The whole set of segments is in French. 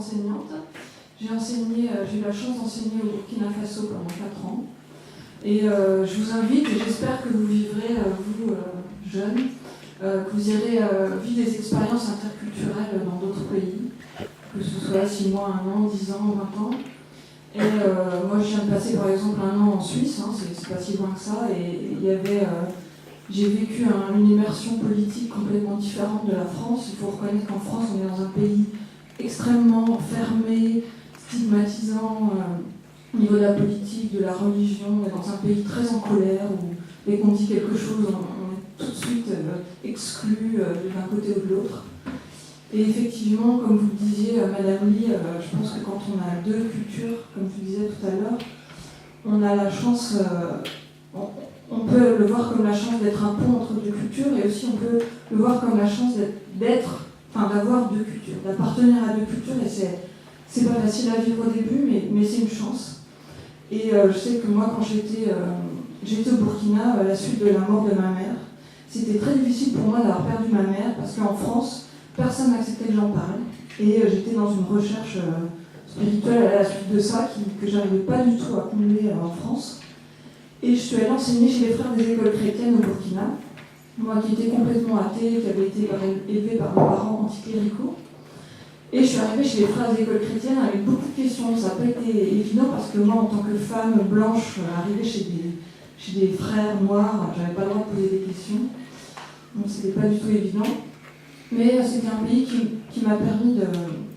enseignante. J'ai eu la chance d'enseigner au Burkina Faso pendant 4 ans. Et je vous invite, et j'espère que vous vivrez, vous, jeunes, que vous irez vivre des expériences interculturelles dans d'autres pays, que ce soit 6 mois, 1 an, 10 ans, 20 ans. Et moi, je viens de passer par exemple 1 an en Suisse, hein, c'est pas si loin que ça, et il y avait... j'ai vécu une immersion politique complètement différente de la France. Il faut reconnaître qu'en France, on est dans un pays extrêmement fermé, stigmatisant au niveau de la politique, de la religion. On est dans un pays très en colère où dès qu'on dit quelque chose, on est tout de suite exclu d'un côté ou de l'autre. Et effectivement, comme vous le disiez, Madame Lee, je pense que quand on a 2 cultures, comme tu disais tout à l'heure, on a la chance... on peut le voir comme la chance d'être un pont entre 2 cultures, et aussi on peut le voir comme la chance d'avoir 2 cultures, d'appartenir à 2 cultures, et c'est pas facile à vivre au début, mais c'est une chance. Et je sais que moi, quand j'étais au Burkina, à la suite de la mort de ma mère, c'était très difficile pour moi d'avoir perdu ma mère, parce qu'en France, personne n'acceptait que j'en parle, et j'étais dans une recherche spirituelle à la suite de ça, que j'arrivais pas du tout à combler en France. Et je suis allée enseigner chez les frères des écoles chrétiennes au Burkina, moi qui étais complètement athée, qui avait été élevée par mes parents anticléricaux. Et je suis arrivée chez les frères des écoles chrétiennes avec beaucoup de questions. Ça n'a pas été évident parce que moi, en tant que femme blanche, arrivée chez des frères noirs, j'avais pas le droit de poser des questions. Donc c'était pas du tout évident. Mais c'était un pays qui m'a permis de...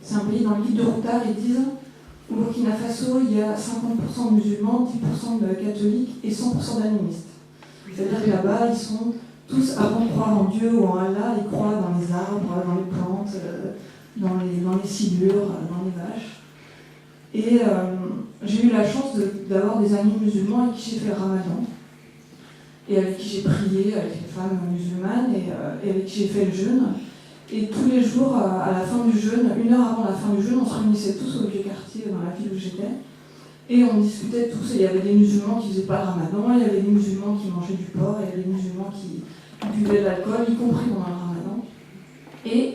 C'est un pays dans le guide de Routard, ils disent... Au Burkina Faso, il y a 50% de musulmans, 10% de catholiques et 100% d'animistes. C'est-à-dire que là-bas, ils sont tous, avant de croire en Dieu ou en Allah, ils croient dans les arbres, dans les plantes, dans les silures, dans les vaches. Et j'ai eu la chance d'avoir des amis musulmans avec qui j'ai fait le ramadan, et avec qui j'ai prié, avec les femmes musulmanes, et avec qui j'ai fait le jeûne. Et tous les jours, à la fin du jeûne, 1 heure avant la fin du jeûne, on se réunissait tous au vieux quartier dans la ville où j'étais. Et on discutait tous. Et il y avait des musulmans qui ne faisaient pas le ramadan, il y avait des musulmans qui mangeaient du porc, il y avait des musulmans qui buvaient de l'alcool, y compris pendant le ramadan. Et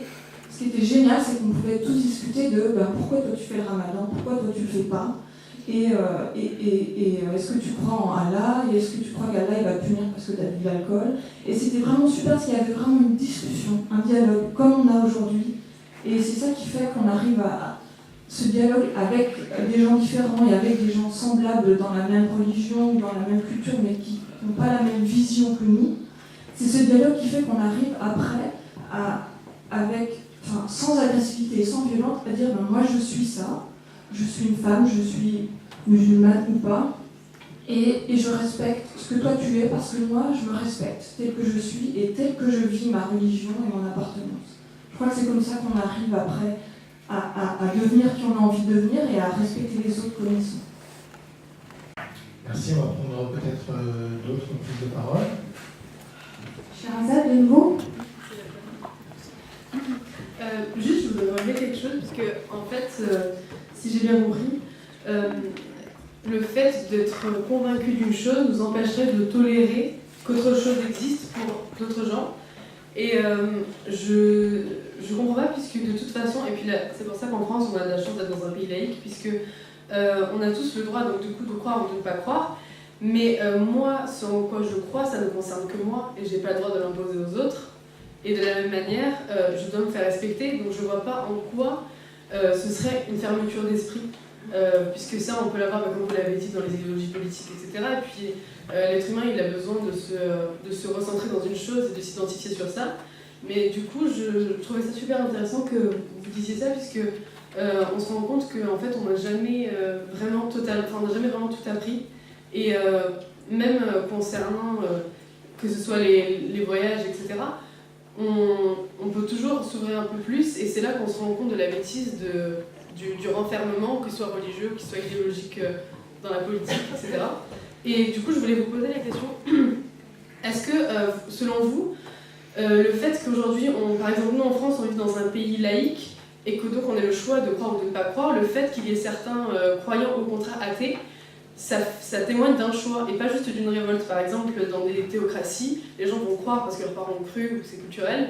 ce qui était génial, c'est qu'on pouvait tous discuter de pourquoi toi tu fais le ramadan, pourquoi toi tu ne le fais pas. Et est-ce que tu crois en Allah, et est-ce que tu crois qu'Allah il va punir parce que tu as bu de l'alcool. Et c'était vraiment super parce qu'il y avait vraiment une discussion, un dialogue comme on a aujourd'hui. Et c'est ça qui fait qu'on arrive à ce dialogue avec des gens différents et avec des gens semblables dans la même religion ou dans la même culture, mais qui n'ont pas la même vision que nous. C'est ce dialogue qui fait qu'on arrive après sans agressivité et sans violence, à dire moi je suis ça. Je suis une femme, je suis musulmane ou pas, et je respecte ce que toi tu es parce que moi je me respecte tel que je suis et tel que je vis ma religion et mon appartenance. Je crois que c'est comme ça qu'on arrive après à devenir qui on a envie de devenir et à respecter les autres comme ils sont. Merci, on va prendre peut-être d'autres prises de parole. Sherazade, de nouveau. Juste, je voudrais relever quelque chose, parce que, en fait, si j'ai bien compris, le fait d'être convaincu d'une chose nous empêcherait de tolérer qu'autre chose existe pour d'autres gens. Et je comprends pas, puisque de toute façon, et puis là, c'est pour ça qu'en France, on a de la chance d'être dans un pays laïque, puisque on a tous le droit, donc, du coup, de croire ou de ne pas croire. Mais moi, ce en quoi je crois, ça ne concerne que moi, et j'ai pas le droit de l'imposer aux autres. Et de la même manière, je dois me faire respecter, donc je vois pas en quoi ce serait une fermeture d'esprit, puisque ça, on peut l'avoir, comme vous l'avez dit, dans les idéologies politiques, etc. Et puis, l'être humain, il a besoin de se recentrer dans une chose et de s'identifier sur ça. Mais du coup, je trouvais ça super intéressant que vous disiez ça, puisque on se rend compte qu'en fait, on n'a jamais vraiment tout appris. Et même concernant que ce soit les voyages, etc., on peut toujours s'ouvrir un peu plus, et c'est là qu'on se rend compte de la bêtise du renfermement, que ce soit religieux, qu'il soit idéologique dans la politique, etc. Et du coup, je voulais vous poser la question, est-ce que, selon vous, le fait qu'aujourd'hui, par exemple, nous en France, on vit dans un pays laïque, et que donc on ait le choix de croire ou de ne pas croire, le fait qu'il y ait certains croyants, au contraire athées, ça témoigne d'un choix et pas juste d'une révolte. Par exemple, dans des théocraties, les gens vont croire parce que leurs parents ont cru ou c'est culturel,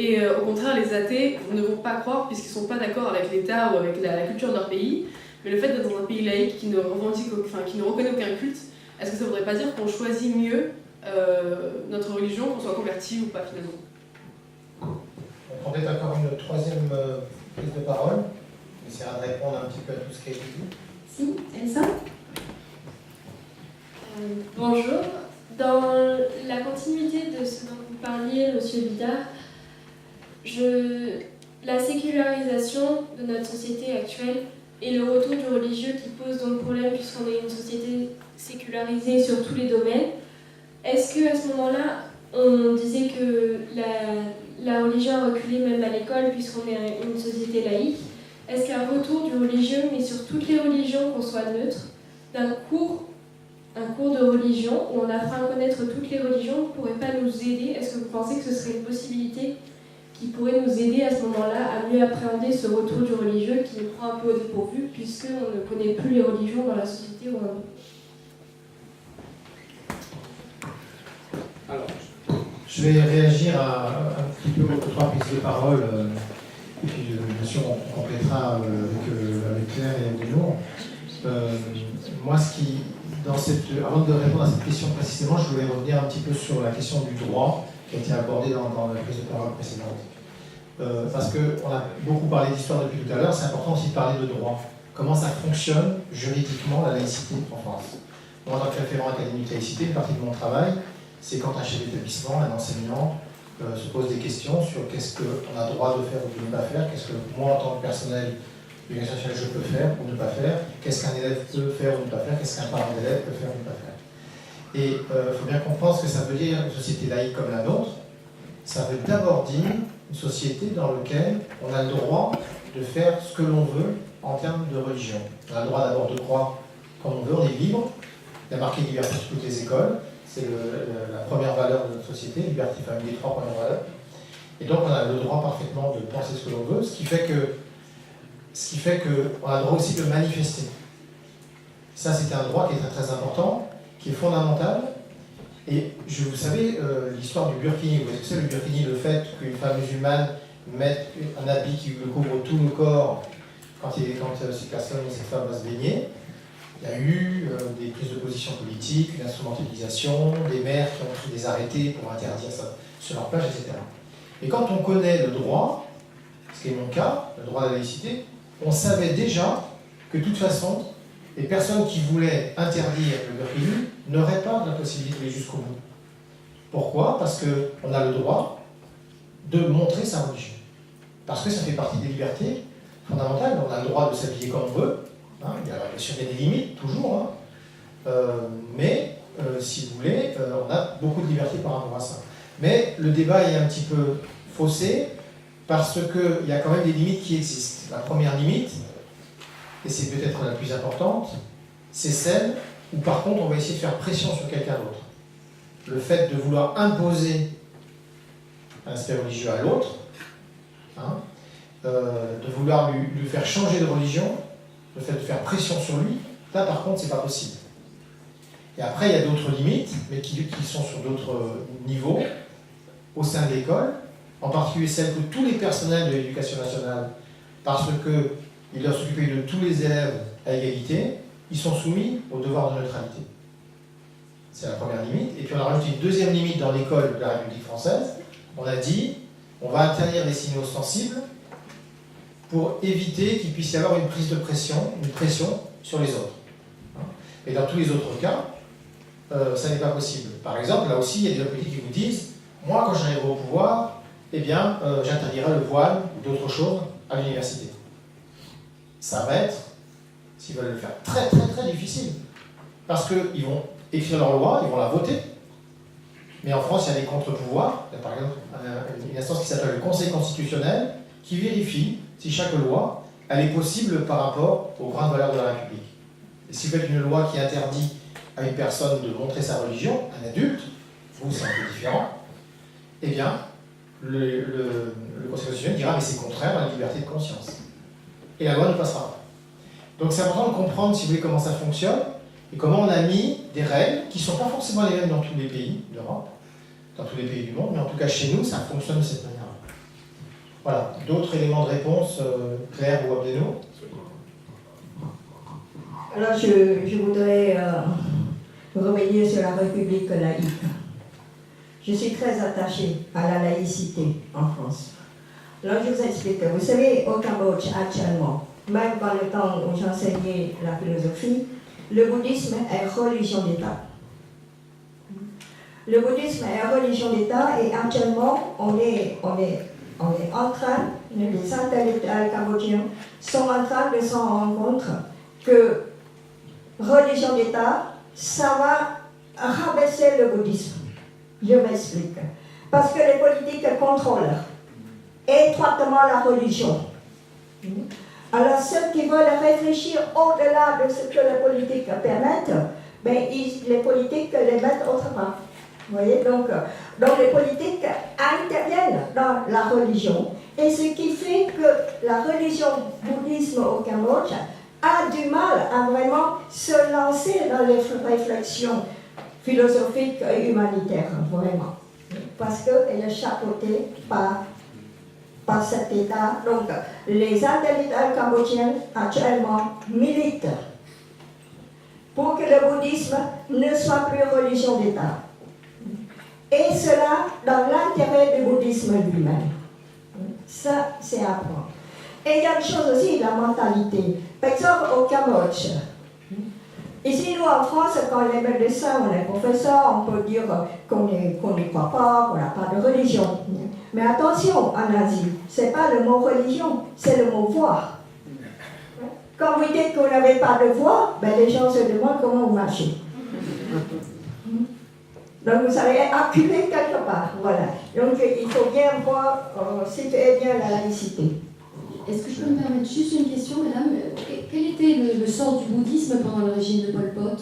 Et au contraire, les athées ne vont pas croire puisqu'ils ne sont pas d'accord avec l'État ou avec la culture de leur pays. Mais le fait d'être dans un pays laïque qui ne reconnaît aucun culte, est-ce que ça ne voudrait pas dire qu'on choisit mieux notre religion, qu'on soit converti ou pas finalement? On prend peut-être encore une troisième prise de parole. On essaiera de répondre un petit peu à tout ce qui a été dit. Si, Elsa. Bonjour. Dans la continuité de ce dont vous parliez, Monsieur Bidard, la sécularisation de notre société actuelle et le retour du religieux qui pose donc problème puisqu'on est une société sécularisée sur tous les domaines, est-ce qu'à ce moment-là, on disait que la religion a reculé même à l'école puisqu'on est une société laïque? Est-ce qu'un retour du religieux, mais sur toutes les religions, qu'on soit neutre, un cours de religion où on apprend à connaître toutes les religions ne pourrait pas nous aider? Est-ce que vous pensez que ce serait une possibilité qui pourrait nous aider à ce moment-là à mieux appréhender ce retour du religieux qui nous prend un peu au dépourvu puisqu'on ne connaît plus les religions dans la société où on est? Alors, je vais réagir à un petit peu aux trois prises de parole, et puis bien sûr on complétera avec Claire et avec Lénour. Moi, avant de répondre à cette question précisément, je voulais revenir un petit peu sur la question du droit qui a été abordée dans la prise de parole précédente. Parce qu'on a beaucoup parlé d'histoire depuis tout à l'heure, c'est important aussi de parler de droit. Comment ça fonctionne juridiquement la laïcité en France. Moi, en tant que référent académique laïcité, une partie de mon travail, c'est quand un chef d'établissement, un enseignant, se pose des questions sur qu'est-ce qu'on a droit de faire ou de ne pas faire, qu'est-ce que moi, en tant que personnel d'éducation nationale, je peux faire ou ne pas faire, qu'est-ce qu'un élève peut faire ou ne pas faire, qu'est-ce qu'un parent d'élève peut faire ou ne pas faire. Et il faut bien comprendre ce que ça veut dire une société laïque comme la nôtre. Ça veut d'abord dire une société dans laquelle on a le droit de faire ce que l'on veut en termes de religion. On a le droit d'abord de croire comme on veut, on est libre. Il y a marqué liberté sur toutes les écoles. C'est la première valeur de notre société, liberté, enfin une des trois premières valeurs. Et donc on a le droit parfaitement de penser ce que l'on veut, ce qui fait qu'on a le droit aussi de manifester. Ça, c'est un droit qui est très très important, qui est fondamental. Et vous savez, l'histoire du burkini, vous voyez ce que c'est le burkini, le fait qu'une femme musulmane mette un habit qui lui couvre tout le corps quand cette femme va se baigner. Il y a eu des prises de position politiques, une instrumentalisation, des maires qui ont pris des arrêtés pour interdire ça sur leur plage, etc. Et quand on connaît le droit, ce qui est mon cas, le droit de la laïcité, on savait déjà que de toute façon, les personnes qui voulaient interdire le burkini n'auraient pas la possibilité d'aller jusqu'au bout. Pourquoi? Parce qu'on a le droit de montrer sa religion. Parce que ça fait partie des libertés fondamentales. On a le droit de s'habiller comme on veut. Hein, il y a bien sûr des limites, toujours. Hein. Mais, si vous voulez, on a beaucoup de liberté par rapport à ça. Mais le débat est un petit peu faussé parce qu'il y a quand même des limites qui existent. La première limite, et c'est peut-être la plus importante, c'est celle où par contre on va essayer de faire pression sur quelqu'un d'autre. Le fait de vouloir imposer un aspect religieux à l'autre, hein, de vouloir lui faire changer de religion, le fait de faire pression sur lui, là par contre c'est pas possible. Et après il y a d'autres limites, mais qui sont sur d'autres niveaux, au sein de l'école, en particulier celles que tous les personnels de l'éducation nationale, parce qu'ils doivent s'occuper de tous les élèves à égalité, ils sont soumis au devoir de neutralité. C'est la première limite. Et puis on a rajouté une deuxième limite dans l'école de la République française. On a dit, on va interdire les signes ostensibles pour éviter qu'il puisse y avoir une prise de pression, une pression sur les autres. Et dans tous les autres cas, ça n'est pas possible. Par exemple, là aussi, il y a des hommes politiques qui vous disent, moi, quand j'arriverai au pouvoir, eh bien, j'interdirai le voile ou d'autres choses à l'université. Ça va être, s'ils veulent le faire, très très très difficile. Parce qu'ils vont écrire leur loi, ils vont la voter. Mais en France, il y a des contre-pouvoirs. Il y a par exemple une instance qui s'appelle le Conseil constitutionnel qui vérifie si chaque loi elle est possible par rapport aux grandes valeurs de la République. Et si vous faites une loi qui interdit à une personne de montrer sa religion, un adulte, vous c'est un peu différent, eh bien, le Conseil constitutionnel dira mais c'est contraire à la liberté de conscience. Et la loi ne passera pas. Donc c'est important de comprendre, si vous voulez, comment ça fonctionne et comment on a mis des règles qui ne sont pas forcément les mêmes dans tous les pays d'Europe, dans tous les pays du monde, mais en tout cas chez nous, ça fonctionne de cette manière-là. Voilà, d'autres éléments de réponse, Claire ou Abdeno? Alors je voudrais revenir sur la République laïque. Je suis très attachée à la laïcité en France. Alors je vous explique. Vous savez, au Cambodge actuellement, même dans le temps où j'enseignais la philosophie, le bouddhisme est religion d'État. Le bouddhisme est religion d'État et actuellement on est en train, les intellectuels cambodgiens sont en train de s'en rendre compte que religion d'État, ça va rabaisser le bouddhisme. Je m'explique. Parce que les politiques contrôlent étroitement la religion. Alors ceux qui veulent réfléchir au-delà de ce que les politiques permettent, ben, les politiques les mettent autrement. Vous voyez, donc les politiques interviennent dans la religion. Et ce qui fait que la religion bouddhisme au Cambodge a du mal à vraiment se lancer dans les réflexions philosophiques et humanitaires, vraiment. Parce qu'elle est chapeautée par cet État. Donc, les intellectuels cambodgiens actuellement militent pour que le bouddhisme ne soit plus religion d'État. Et cela dans l'intérêt du bouddhisme lui-même. Ça, c'est à prendre. Et il y a une chose aussi, la mentalité. Par exemple, au Cambodge, ici, nous, en France, quand on est médecin, on est professeur, on peut dire qu'on n'y croit pas, qu'on n'a pas de religion. Mais attention, en Asie, ce n'est pas le mot religion, c'est le mot foi. Quand vous dites que vous n'avez pas de foi, ben, les gens se demandent comment vous marchez. Donc vous allez acculer quelque part, voilà. Donc il faut bien voir, situer bien la laïcité. Est-ce que je peux me permettre juste une question, madame? Quel était le sort du bouddhisme pendant le régime de Pol Pot?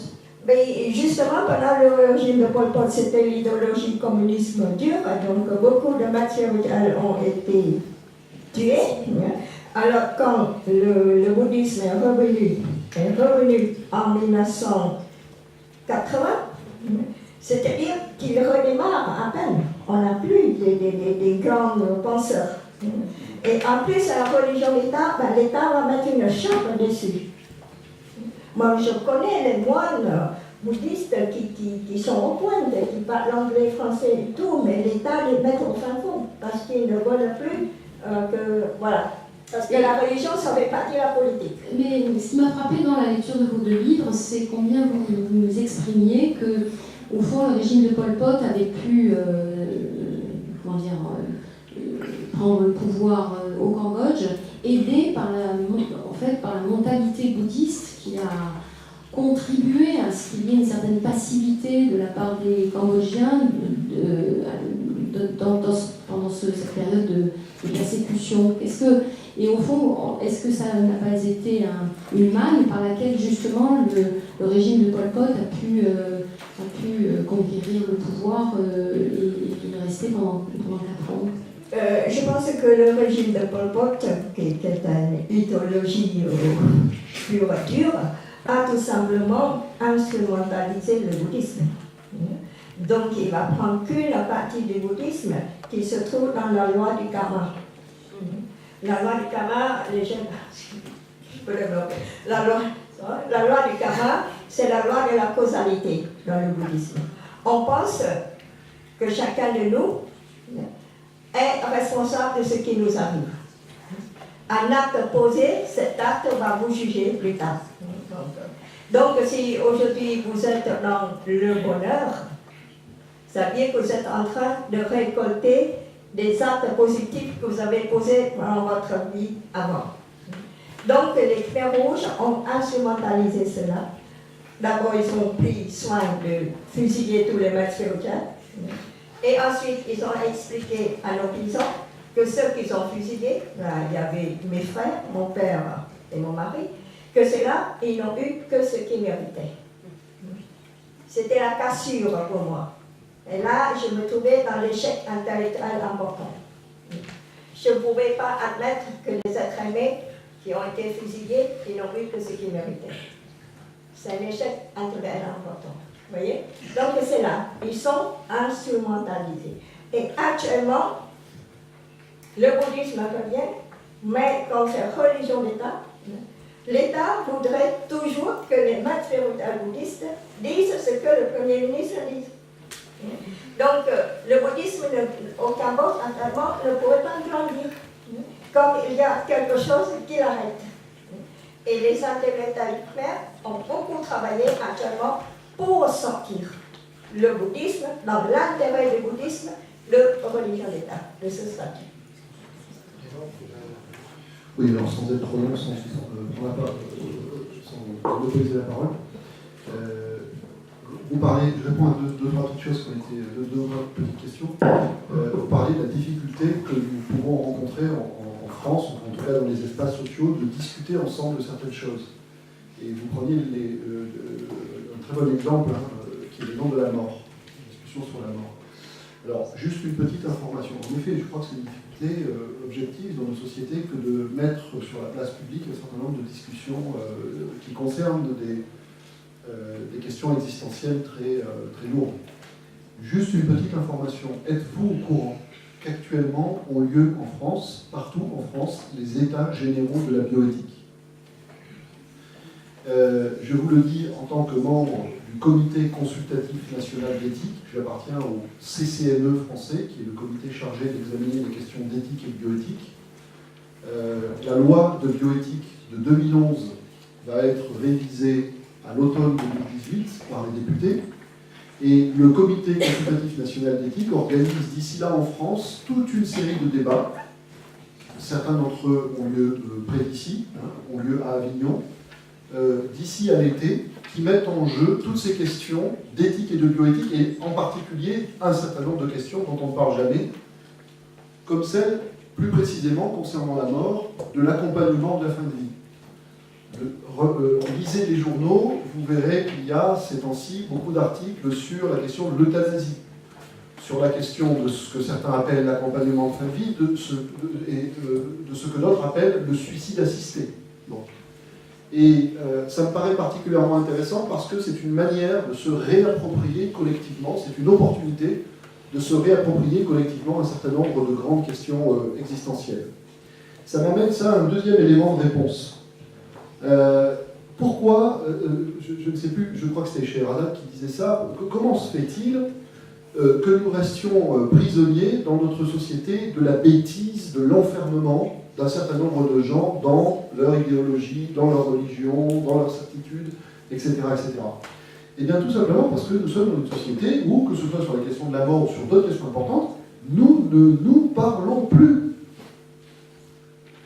Mais justement, pendant le régime de Pol Pot, c'était l'idéologie communisme dure, donc beaucoup de matières ont été tuées. Alors quand le bouddhisme est revenu en 1980, c'est-à-dire qu'il redémarre à peine. On n'a plus des grands penseurs. Et en plus, la religion d'État, ben, l'État va mettre une chape dessus. Moi, je connais les moines bouddhistes qui sont au point, qui parlent anglais, français et tout, mais l'État les met au fin fond, parce qu'ils ne veulent plus que... Voilà. Parce que la religion, ça fait partie de la politique. Mais ce qui m'a frappé dans la lecture de vos deux livres, c'est combien vous exprimiez que, au fond, le régime de Pol Pot avait pu prendre le pouvoir au Cambodge, aidé par la mentalité bouddhiste qui a contribué à ce qu'il y ait une certaine passivité de la part des Cambodgiens pendant cette période de persécution. Et au fond, est-ce que ça n'a pas été une manne par laquelle justement le régime de Pol Pot a pu conquérir le pouvoir et rester pendant 4 ans? Je pense que le régime de Pol Pot, qui est une idéologie pure et dure, a tout simplement instrumentalisé le bouddhisme. Donc il va prendre qu'une partie du bouddhisme qui se trouve dans la loi du karma. La loi du karma, les jeunes, je peux développer. La loi du karma, c'est la loi de la causalité dans le bouddhisme. On pense que chacun de nous est responsable de ce qui nous arrive. Un acte posé, cet acte va vous juger plus tard. Donc si aujourd'hui vous êtes dans le bonheur, ça veut dire que vous êtes en train de récolter des actes positifs que vous avez posés dans votre vie avant. Donc les Khmers rouges ont instrumentalisé cela. D'abord, ils ont pris soin de fusiller tous les maîtres spirituels. Et ensuite, ils ont expliqué à nos paysans que ceux qu'ils ont fusillés, là, il y avait mes frères, mon père et mon mari, que ceux-là, ils n'ont eu que ce qu'ils méritaient. C'était la cassure pour moi. Et là, je me trouvais dans l'échec intellectuel important. Je ne pouvais pas admettre que les êtres aimés qui ont été fusillés, ils n'ont eu que ce qu'ils méritaient. C'est un échec intellectuel important. Vous voyez? Donc c'est là, ils sont instrumentalisés. Et actuellement, le bouddhisme revient, mais comme c'est religion d'État, l'État voudrait toujours que les maîtres spirituels bouddhistes disent ce que le Premier ministre dit. Donc, le bouddhisme au Cambodge, actuellement, ne pourrait pas grandir, comme il y a quelque chose qui l'arrête. Et les intellectuels khmers ont beaucoup travaillé actuellement pour sortir le bouddhisme, dans l'intérêt du bouddhisme, de religion d'État, de ce statut. Oui, alors sans être trop long, sans monopoliser la parole. Vous parlez, je réponds à deux trois petites choses qui ont été, deux petites questions. Vous parlez de la difficulté que nous pouvons rencontrer en France, en tout cas dans les espaces sociaux, de discuter ensemble de certaines choses. Et vous preniez un très bon exemple, qui est l'exemple de la mort, une discussion sur la mort. Alors, juste une petite information. En effet, je crois que c'est une difficulté objective dans nos sociétés que de mettre sur la place publique un certain nombre de discussions qui concernent des questions existentielles très lourdes. Juste une petite information. Êtes-vous au courant qu'actuellement ont lieu en France, partout en France, les états généraux de la bioéthique? Je vous le dis en tant que membre du Comité consultatif national d'éthique. J'appartiens au CCNE français, qui est le comité chargé d'examiner les questions d'éthique et de bioéthique. La loi de bioéthique de 2011 va être révisée à l'automne 2018 par les députés. Et le Comité consultatif national d'éthique organise d'ici là en France toute une série de débats. Certains d'entre eux ont lieu près d'ici, ont lieu à Avignon, d'ici à l'été, qui mettent en jeu toutes ces questions d'éthique et de bioéthique, et en particulier un certain nombre de questions dont on ne parle jamais, comme celle, plus précisément, concernant la mort, de l'accompagnement de la fin de vie. Lisez les journaux, vous verrez qu'il y a ces temps-ci beaucoup d'articles sur la question de l'euthanasie, sur la question de ce que certains appellent l'accompagnement de fin de vie, de ce que d'autres appellent le suicide assisté. Bon. Et ça me paraît particulièrement intéressant parce que c'est une manière de se réapproprier collectivement, c'est une opportunité de se réapproprier collectivement un certain nombre de grandes questions existentielles. Ça m'amène ça à un deuxième élément de réponse. Pourquoi, je ne sais plus, je crois que c'était Scheherazade qui disait ça, comment se fait-il que nous restions prisonniers dans notre société de la bêtise, de l'enfermement d'un certain nombre de gens dans leur idéologie, dans leur religion, dans leur certitude, etc., etc. Eh bien, tout simplement parce que nous sommes dans une société où, que ce soit sur la question de la mort ou sur d'autres questions importantes, nous ne nous parlons plus.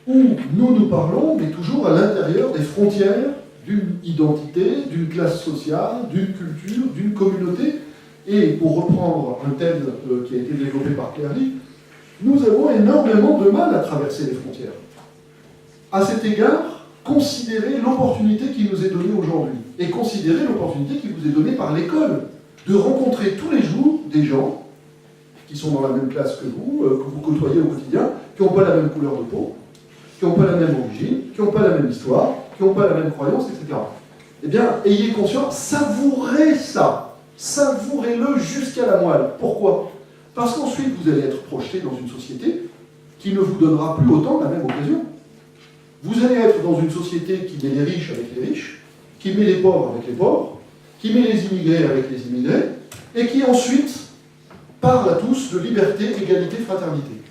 Ou nous parlons, mais toujours à l'intérieur des frontières d'une identité, d'une classe sociale, d'une culture, d'une communauté. Et pour reprendre un thème qui a été développé par Claire Lee, nous avons énormément de mal à traverser les frontières. À cet égard, considérez l'opportunité qui nous est donnée aujourd'hui, et considérez l'opportunité qui vous est donnée par l'école, de rencontrer tous les jours des gens qui sont dans la même classe que vous côtoyez au quotidien, qui n'ont pas la même couleur de peau, qui n'ont pas la même origine, qui n'ont pas la même histoire, qui n'ont pas la même croyance, etc. Eh bien, ayez conscience, savourez ça, savourez-le jusqu'à la moelle. Pourquoi ? Parce qu'ensuite, vous allez être projeté dans une société qui ne vous donnera plus autant la même occasion. Vous allez être dans une société qui met les riches avec les riches, qui met les pauvres avec les pauvres, qui met les immigrés avec les immigrés, et qui ensuite parle à tous de liberté, égalité, fraternité.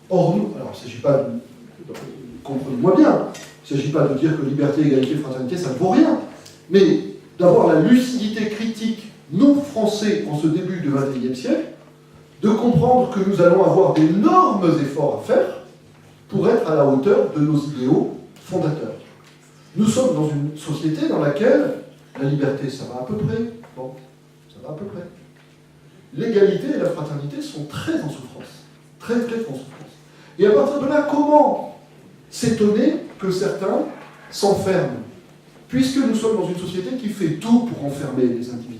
Or, nous, alors il ne s'agit pas de... comprenez-moi bien, il ne s'agit pas de dire que liberté, égalité, fraternité, ça ne vaut rien, mais d'avoir la lucidité critique, nous, Français, en ce début du XXIe siècle, de comprendre que nous allons avoir d'énormes efforts à faire pour être à la hauteur de nos idéaux fondateurs. Nous sommes dans une société dans laquelle la liberté, ça va à peu près. Bon, ça va à peu près. L'égalité et la fraternité sont très en souffrance. Très, très en souffrance. Et à partir de là, comment s'étonner que certains s'enferment, puisque nous sommes dans une société qui fait tout pour enfermer les individus,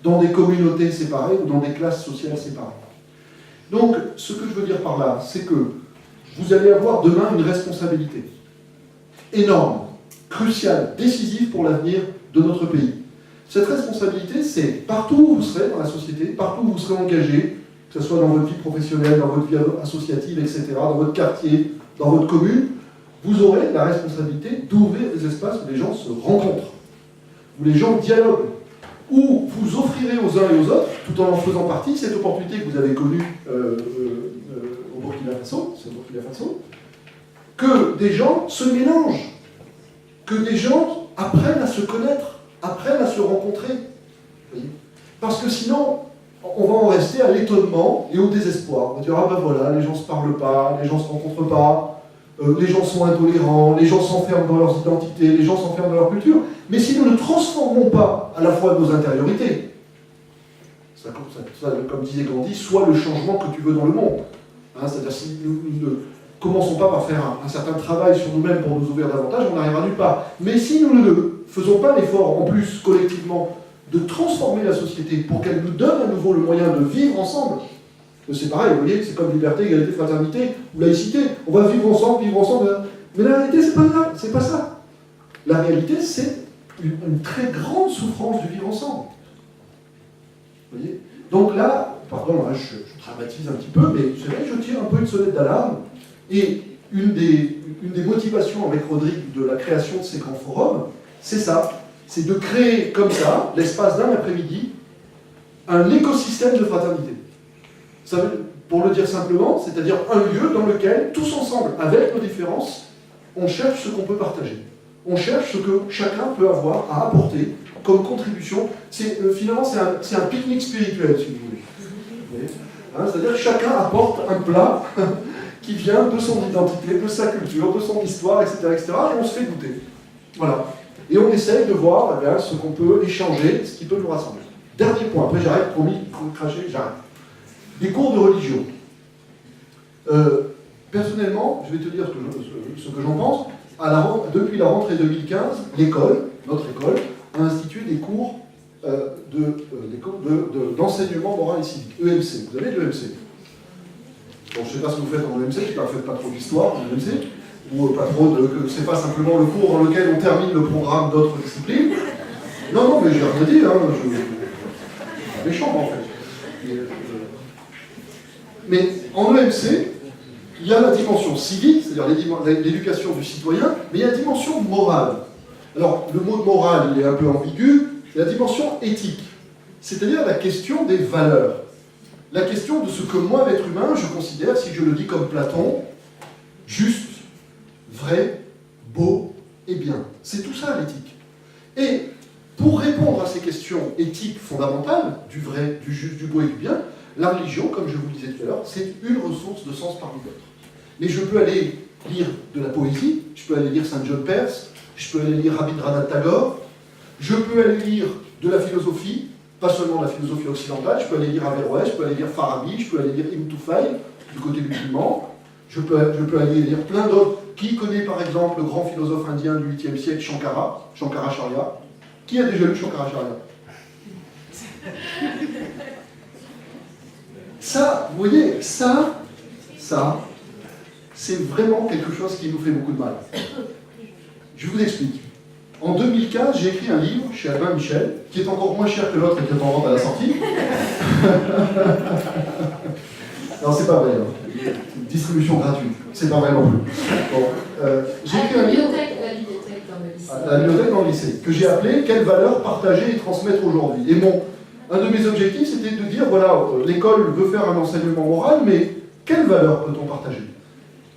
dans des communautés séparées ou dans des classes sociales séparées. Donc, ce que je veux dire par là, c'est que vous allez avoir demain une responsabilité énorme, cruciale, décisive pour l'avenir de notre pays. Cette responsabilité, c'est partout où vous serez dans la société, partout où vous serez engagé, que ce soit dans votre vie professionnelle, dans votre vie associative, etc., dans votre quartier, dans votre commune, vous aurez la responsabilité d'ouvrir des espaces où les gens se rencontrent, où les gens dialoguent, où vous offrirez aux uns et aux autres, tout en faisant partie, cette opportunité que vous avez connue au Burkina Faso, que des gens se mélangent, que des gens apprennent à se connaître, apprennent à se rencontrer. Parce que sinon, on va en rester à l'étonnement et au désespoir. On va dire, ah ben voilà, les gens ne se parlent pas, les gens ne se rencontrent pas, les gens sont intolérants, les gens s'enferment dans leurs identités, les gens s'enferment dans leur culture. Mais si nous ne transformons pas à la fois nos intériorités, ça, comme disait Gandhi, sois le changement que tu veux dans le monde. Hein, c'est-à-dire si nous ne commençons pas par faire un certain travail sur nous-mêmes pour nous ouvrir davantage, on n'arrivera nulle part. Mais si nous ne faisons pas l'effort, en plus, collectivement, de transformer la société pour qu'elle nous donne à nouveau le moyen de vivre ensemble, c'est pareil, vous voyez, c'est comme liberté, égalité, fraternité ou laïcité. On va vivre ensemble. Mais la réalité, c'est pas ça. La réalité, c'est une très grande souffrance de vivre ensemble. Vous voyez? Donc là, pardon, hein, je dramatise un petit peu, mais c'est vrai que je tire un peu une sonnette d'alarme. Et une des motivations avec Rodrigue de la création de ces grands forums, c'est ça. C'est de créer comme ça, l'espace d'un après-midi, un écosystème de fraternité. Ça veut, pour le dire simplement, c'est-à-dire un lieu dans lequel, tous ensemble, avec nos différences, on cherche ce qu'on peut partager. On cherche ce que chacun peut avoir à apporter comme contribution. Finalement, c'est un pique-nique spirituel, si vous voulez. Hein, c'est-à-dire que chacun apporte un plat qui vient de son identité, de sa culture, de son histoire, etc., etc., et on se fait goûter. Voilà. Et on essaye de voir eh bien, ce qu'on peut échanger, ce qui peut nous rassembler. Dernier point, après j'arrête, promis, cracher, j'arrête. Les cours de religion. Personnellement, je vais te dire ce que j'en pense. Depuis la rentrée 2015, l'école, notre école, a institué des cours d'enseignement moral et civique, EMC. Vous avez l'EMC? Bon, je ne sais pas ce que vous faites en EMC, je ne fais pas trop d'histoire en EMC, ou pas trop que c'est pas simplement le cours dans lequel on termine le programme d'autres disciplines. Non, mais j'ai rien dit, hein, je méchant en fait. Mais en EMC, il y a la dimension civique, c'est-à-dire l'éducation du citoyen, mais il y a la dimension morale. Alors, le mot moral, il est un peu ambigu, il y a la dimension éthique, c'est-à-dire la question des valeurs. La question de ce que moi, l'être humain, je considère, si je le dis comme Platon, juste, vrai, beau et bien. C'est tout ça l'éthique. Et pour répondre à ces questions éthiques fondamentales, du vrai, du juste, du beau et du bien, la religion, comme je vous le disais tout à l'heure, c'est une ressource de sens parmi d'autres. Mais je peux aller lire de la poésie, je peux aller lire Saint John Perse, je peux aller lire Rabindranath Tagore, je peux aller lire de la philosophie, pas seulement la philosophie occidentale, je peux aller lire Averroès, je peux aller lire Farabi, je peux aller lire Ibn Tufayl, du côté musulman, je peux aller lire plein d'autres. Qui connaît par exemple le grand philosophe indien du 8e siècle, Shankaracharya? Qui a déjà lu Shankaracharya? Ça, vous voyez, ça, c'est vraiment quelque chose qui nous fait beaucoup de mal. Je vous explique. En 2015, j'ai écrit un livre chez Albin Michel, qui est encore moins cher que l'autre et qui est en vente à la sortie. Non, c'est pas vrai. Hein. Distribution gratuite. C'est pas vrai non plus. Bon, j'ai écrit un livre. À la bibliothèque dans le lycée, que j'ai appelé « Quelles valeurs partager et transmettre aujourd'hui ?» Et un de mes objectifs, c'était de dire, voilà, l'école veut faire un enseignement moral, mais quelles valeurs peut-on partager?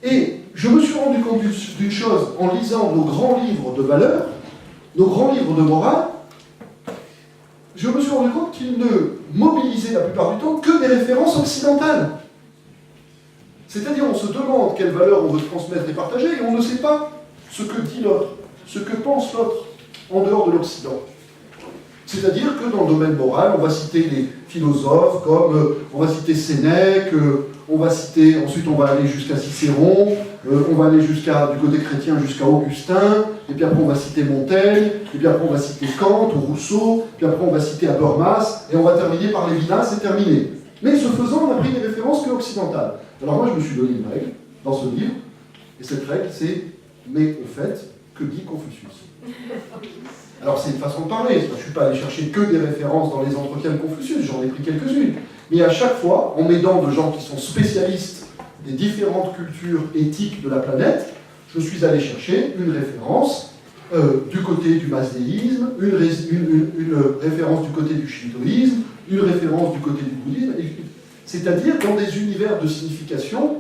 Et je me suis rendu compte d'une chose, en lisant nos grands livres de valeurs, nos grands livres de morale, je me suis rendu compte qu'ils ne mobilisaient la plupart du temps que des références occidentales. C'est-à-dire, on se demande quelles valeurs on veut transmettre et partager, et on ne sait pas ce que dit l'autre, ce que pense l'autre, en dehors de l'Occident. C'est-à-dire que dans le domaine moral, on va citer les philosophes comme, on va citer Sénèque, ensuite on va aller jusqu'à Cicéron, on va aller du côté chrétien jusqu'à Augustin, et puis après on va citer Montaigne, et puis après on va citer Kant ou Rousseau, puis après on va citer Habermas, et on va terminer par Lévinas, c'est terminé. Mais ce faisant, on a pris des références que occidentales. Alors moi je me suis donné une règle dans ce livre, et cette règle c'est « mais au fait, que dit Confucius ?» Alors c'est une façon de parler, je ne suis pas allé chercher que des références dans les entretiens de Confucius, j'en ai pris quelques-unes. Mais à chaque fois, en m'aidant de gens qui sont spécialistes des différentes cultures éthiques de la planète, je suis allé chercher une référence du côté du masdéisme, une référence du côté du shintoïsme, une référence du côté du bouddhisme, c'est-à-dire dans des univers de signification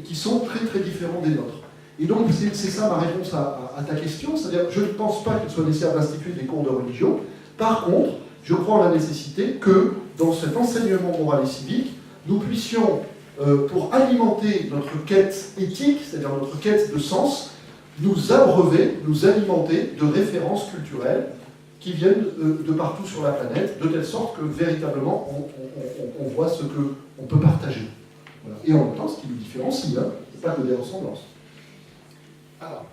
qui sont très très différents des nôtres. Et donc c'est ça ma réponse à ta question, c'est-à-dire je ne pense pas qu'il soit nécessaire d'instituer des cours de religion. Par contre, je crois en la nécessité que dans cet enseignement moral et civique, nous puissions, pour alimenter notre quête éthique, c'est-à-dire notre quête de sens, nous abreuver, nous alimenter de références culturelles qui viennent de partout sur la planète, de telle sorte que véritablement on voit ce qu'on peut partager. Voilà. Et en même temps, ce qui nous différencie, hein, c'est pas que des ressemblances. Alors,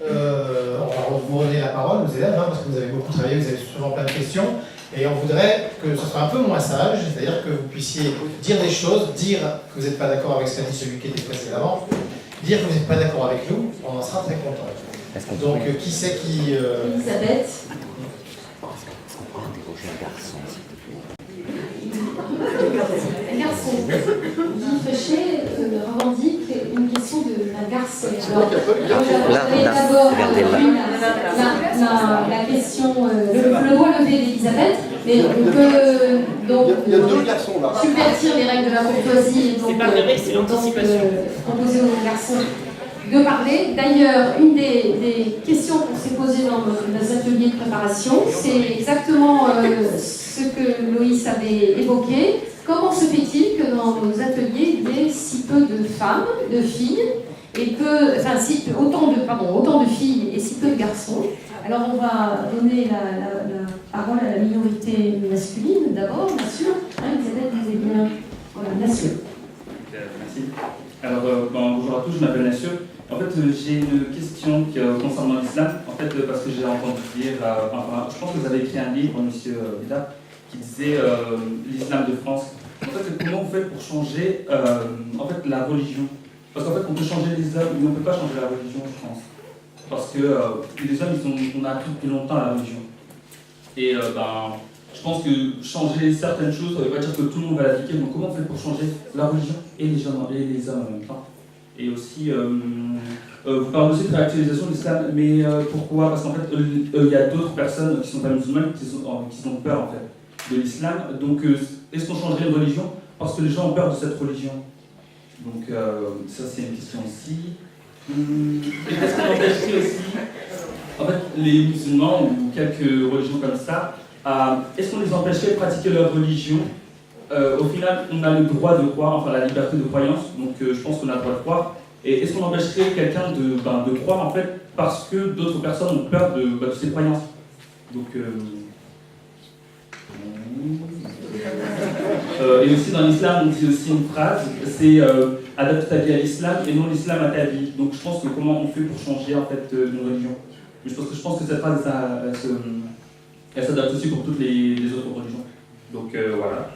on va vous redonner la parole, aux élèves, parce que vous avez beaucoup travaillé, vous avez souvent plein de questions, et on voudrait que ce soit un peu moins sage, c'est-à-dire que vous puissiez dire des choses, dire que vous n'êtes pas d'accord avec ce qu'a dit celui qui était précédemment, dire que vous n'êtes pas d'accord avec nous, on en sera très content. Donc, qui c'est qui... Elisabeth. Est-ce qu'on peut interroger un garçon, s'il te plaît? Un garçon. Guy Fréchet revendique une question d'un garçon. Alors, d'abord la question, le doigt levé d'Elisabeth, mais on peut donc il y a deux garçons là. Subvertir les règles de la courtoisie et donc proposer aux garçons de parler. D'ailleurs, une des questions qu'on s'est posées dans nos ateliers de préparation, c'est exactement ce que Loïs avait évoqué. Comment se fait-il que dans nos ateliers, il y ait si peu de femmes, de filles, et autant de filles et si peu de garçons? Alors on va donner la parole à la minorité masculine d'abord, bien sûr. Elisabeth, vous avez bien. Voilà, Nassio. Merci. Alors, bonjour à tous, je m'appelle Nassio. En fait, j'ai une question concernant l'islam, en fait, parce que j'ai entendu dire, je pense que vous avez écrit un livre, monsieur Vida, qui disait l'islam de France. En fait, comment vous faites pour changer la religion? Parce qu'en fait, on peut changer l'islam, mais on ne peut pas changer la religion, je pense. Parce que les hommes, on a appris depuis longtemps la religion. Et je pense que changer certaines choses, ça ne veut pas dire que tout le monde va l'appliquer. Donc comment on fait pour changer la religion et les hommes en même temps? Et aussi, vous parlez aussi de réactualisation de l'islam, mais pourquoi? Parce qu'en fait, il y a d'autres personnes qui ne sont pas musulmanes qui ont peur en fait, de l'islam. Donc est-ce qu'on changerait une religion parce que les gens ont peur de cette religion? Donc ça c'est une question aussi. Est-ce qu'on empêcherait aussi, en fait, les musulmans ou quelques religions comme ça, est-ce qu'on les empêcherait de pratiquer leur religion? Au final, on a le droit de croire, enfin la liberté de croyance, donc je pense qu'on a le droit de croire. Et est-ce qu'on empêcherait quelqu'un de croire en fait parce que d'autres personnes ont peur de ses croyances? Donc, et aussi dans l'islam, on dit aussi une phrase, c'est adapte ta vie à l'islam et non l'islam à ta vie. Donc je pense que comment on fait pour changer en fait une religion? Je pense que cette phrase, elle s'adapte aussi pour toutes les autres religions. Donc voilà.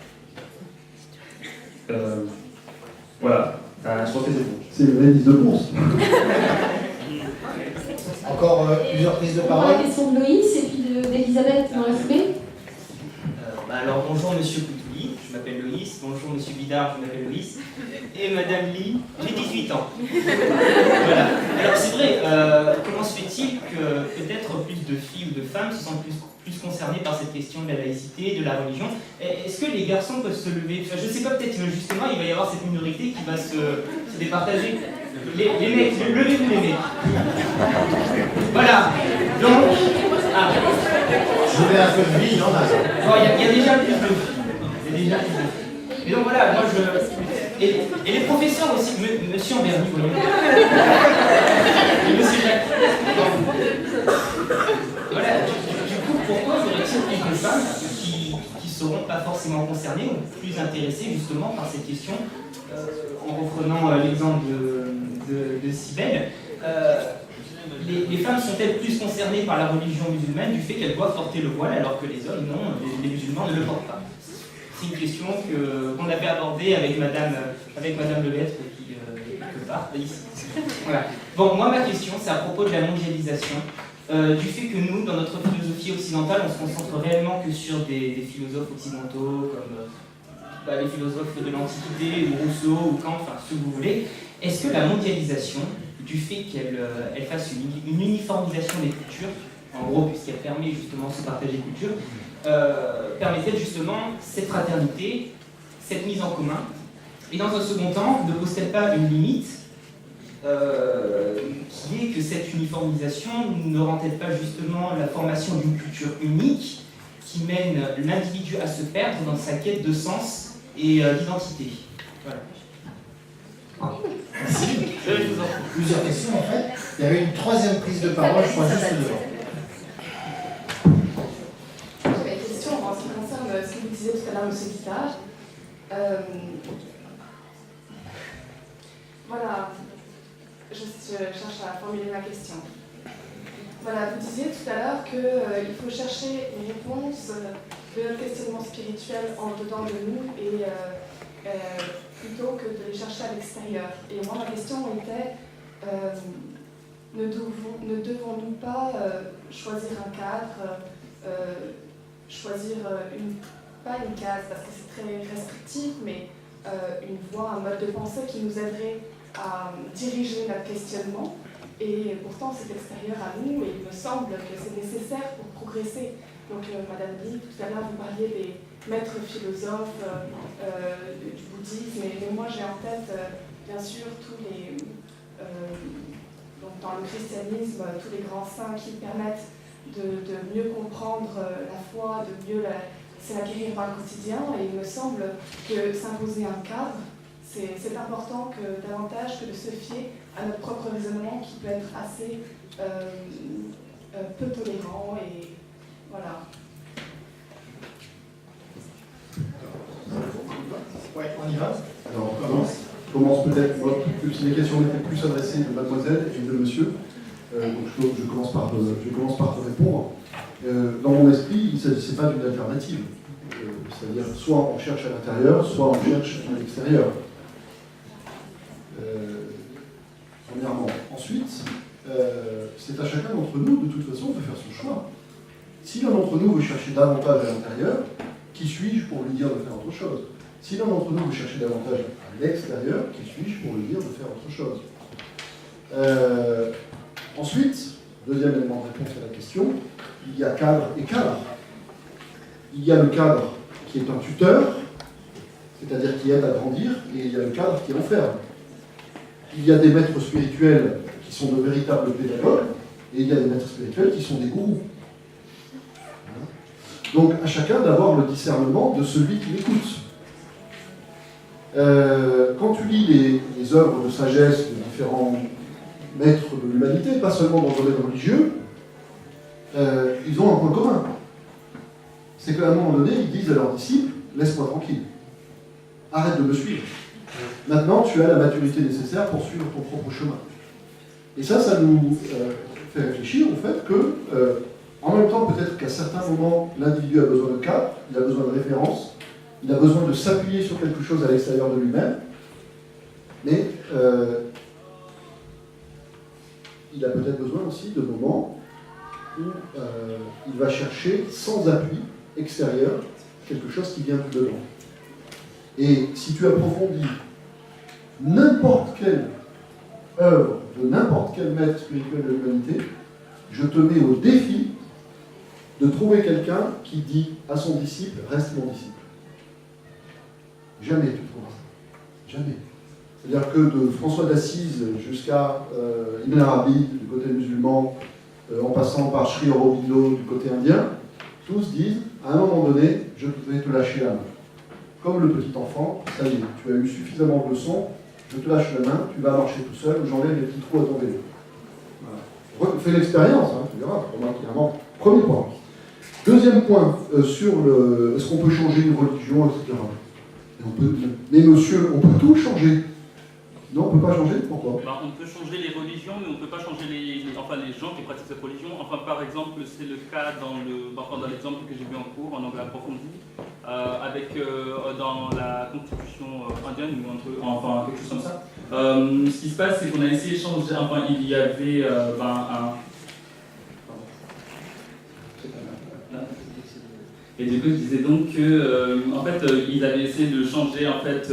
Voilà. Je pense que c'est bon. C'est une vraie liste de course. Encore plusieurs prises de On parole. prend la question de Loïs et puis d'Elisabeth dans la foulée. Alors bonjour monsieur Poutouli, je m'appelle Loïs, bonjour monsieur Bidard, je m'appelle Loïs, et madame Lee, j'ai 18 ans. Voilà. Alors c'est vrai, comment se fait-il que peut-être plus de filles ou de femmes se sentent plus concernées par cette question de la laïcité, de la religion? Est-ce que les garçons peuvent se lever? Enfin, je ne sais pas, peut-être justement il va y avoir cette minorité qui va se départager. Les mecs, levez-vous les mecs. Voilà. Donc... Je voulais un peu de vie, non? Il y a déjà plus de filles. Et donc voilà, moi je... Et les professeurs aussi, monsieur Amberny, voyez. Et monsieur Jacques. Voilà, du coup, pourquoi faudrait-il plus de femmes qui ne seront pas forcément concernées ou plus intéressées justement par cette question, en reprenant l'exemple de Cybèle, les femmes sont-elles plus concernées par la religion musulmane du fait qu'elles doivent porter le voile alors que les hommes, non, les musulmans ne le portent pas? C'est une question qu'on avait abordée avec Madame Lelettre qui quelque part ici. Voilà. Bon, moi, ma question, c'est à propos de la mondialisation. Du fait que nous, dans notre philosophie occidentale, on se concentre réellement que sur des philosophes occidentaux, comme les philosophes de l'Antiquité, ou Rousseau, ou Kant, enfin, ce que vous voulez. Est-ce que la mondialisation, du fait qu'elle fasse une uniformisation des cultures, en gros, puisqu'elle permet justement ce partage des cultures, permettait justement cette fraternité, cette mise en commun, et dans un second temps, ne pose-t-elle pas une limite qui est que cette uniformisation ne rend-elle pas justement la formation d'une culture unique qui mène l'individu à se perdre dans sa quête de sens et d'identité? Voilà. Merci. Plusieurs questions en fait. Il y avait une troisième prise de parole, je crois, juste devant. J'avais une question en ce qui concerne ce que vous disiez tout à l'heure, M. Guitard. Voilà, je cherche à formuler ma question. Voilà, vous disiez tout à l'heure qu'il faut chercher une réponse de notre questionnement spirituel en dedans de nous et plutôt que de les chercher à l'extérieur. Et moi, ma question était, ne devons-nous pas choisir un cadre, choisir pas une case, parce que c'est très restrictif, mais une voie, un mode de pensée qui nous aiderait à diriger notre questionnement. Et pourtant, c'est extérieur à nous, et il me semble que c'est nécessaire pour progresser. Donc, Madame Lee, tout à l'heure, vous parliez des maîtres philosophes du bouddhisme, mais moi, j'ai en tête, bien sûr, tous les... donc, dans le christianisme, tous les grands saints qui permettent de mieux comprendre la foi, de mieux l'acquérir dans le quotidien, et il me semble que s'imposer un cadre, c'est important que davantage que de se fier à notre propre raisonnement qui peut être assez peu tolérant et voilà. Ouais, on y va. Alors on commence peut-être, si les questions étaient plus adressées de mademoiselle et de monsieur, donc je commence par te répondre. Dans mon esprit, il ne s'agissait pas d'une alternative. C'est-à-dire soit on cherche à l'intérieur, soit on cherche à l'extérieur. Premièrement. Ensuite, c'est à chacun d'entre nous, de toute façon, de faire son choix. Si l'un d'entre nous veut chercher davantage à l'intérieur, qui suis-je pour lui dire de faire autre chose? Si l'un d'entre nous veut chercher davantage à l'extérieur, qui suis-je pour lui dire de faire autre chose? Ensuite, deuxième élément de réponse à la question, il y a cadre et cadre. Il y a le cadre qui est un tuteur, c'est-à-dire qui aide à grandir, et il y a le cadre qui enferme. Il y a des maîtres spirituels qui sont de véritables pédagogues, et il y a des maîtres spirituels qui sont des gourous. Donc à chacun d'avoir le discernement de celui qui l'écoute. Quand tu lis les œuvres de sagesse de différents maîtres de l'humanité, pas seulement dans le domaine religieux, ils ont un point commun. C'est qu'à un moment donné, ils disent à leurs disciples, laisse-moi tranquille, arrête de me suivre. Maintenant, tu as la maturité nécessaire pour suivre ton propre chemin. Et ça nous fait réfléchir au fait que, en même temps, peut-être qu'à certains moments, l'individu a besoin de cadre, il a besoin de référence, il a besoin de s'appuyer sur quelque chose à l'extérieur de lui-même, mais il a peut-être besoin aussi de moments où il va chercher, sans appui extérieur, quelque chose qui vient de dedans. Et si tu approfondis n'importe quelle œuvre de n'importe quel maître spirituel de l'humanité, je te mets au défi de trouver quelqu'un qui dit à son disciple « reste mon disciple ». Jamais tu trouveras ça. Jamais. C'est-à-dire que de François d'Assise jusqu'à Ibn Arabi du côté musulman, en passant par Sri Aurobindo du côté indien, tous disent à un moment donné, je vais te lâcher la main. Comme le petit enfant, ça y est, tu as eu suffisamment de leçons, je te lâche la main, tu vas marcher tout seul, j'enlève les petits trous à ton vélo. Voilà. Fais l'expérience, hein, tu verras, remarquablement. Premier point. Deuxième point, sur le est-ce qu'on peut changer une religion, etc. Mais monsieur, on peut tout changer. Non, on ne peut pas changer. Pourquoi? On peut changer les religions, mais on ne peut pas changer les gens qui pratiquent cette religion. Enfin, par exemple, c'est le cas dans l'exemple que j'ai vu en cours, en anglais approfondi, avec dans la constitution indienne, ou quelque chose comme ça. Ce qui se passe, c'est qu'on a essayé de changer. Enfin, il y avait Et du coup, je disais donc que, en fait, ils avaient essayé de changer en fait,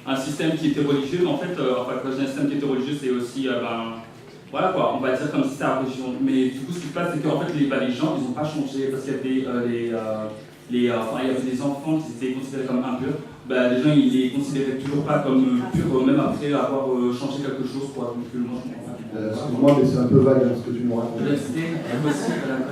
un système qui était religieux. Mais en fait, quand je dis un système qui était religieux, c'est aussi, voilà quoi, on va dire comme si c'était la religion. Mais du coup, ce qui se passe, c'est qu'en fait, les gens, ils n'ont pas changé parce qu'il y avait il y avait des enfants qui étaient considérés comme impurs. Les gens, ils les considéraient toujours pas comme purs, même après avoir changé quelque chose pour être musulman. Excuse-moi, mais c'est un peu vague ce que tu nous racontes.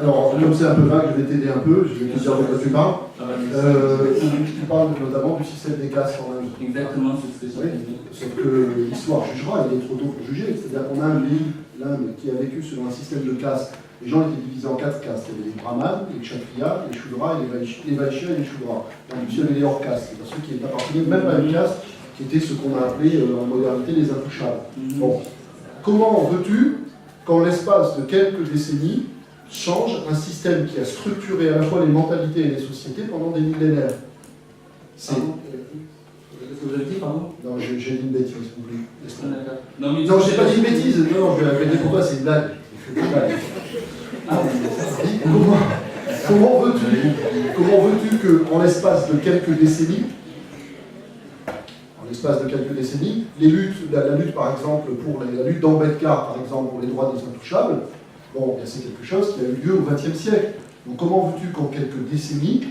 Alors, comme c'est un peu vague, je vais t'aider un peu, je vais te dire de quoi tu parles. Tu parles notamment du système des castes en Inde. Exactement, c'est ce que j'ai dit. Sauf que l'histoire jugera, il est trop tôt pour juger. C'est-à-dire qu'on a un pays, l'Inde, qui a vécu selon un système de castes. Les gens étaient divisés en 4 castes. Il y avait les brahmanes, les kshatriyas, les shudras et les vaishyas et les shudras. Donc, il y avait les hors castes, c'est-à-dire ceux qui appartenaient même à une caste qui était ce qu'on a appelé en modernité les intouchables. Bon. Comment veux-tu qu'en l'espace de quelques décennies change un système qui a structuré à la fois les mentalités et les sociétés pendant des millénaires? C'est... Qu'est-ce que vous avez dit, pardon? Non, j'ai dit une bêtise, oublie. Non, j'ai pas dit une bêtise, non, je vais la répéter pour toi, c'est une blague. Comment veux-tu qu'en l'espace de quelques décennies, les luttes, la lutte par exemple pour la lutte d'Ambedkar, par exemple pour les droits des intouchables, bon, c'est quelque chose qui a eu lieu au XXe siècle. Donc comment veux-tu qu'en quelques décennies,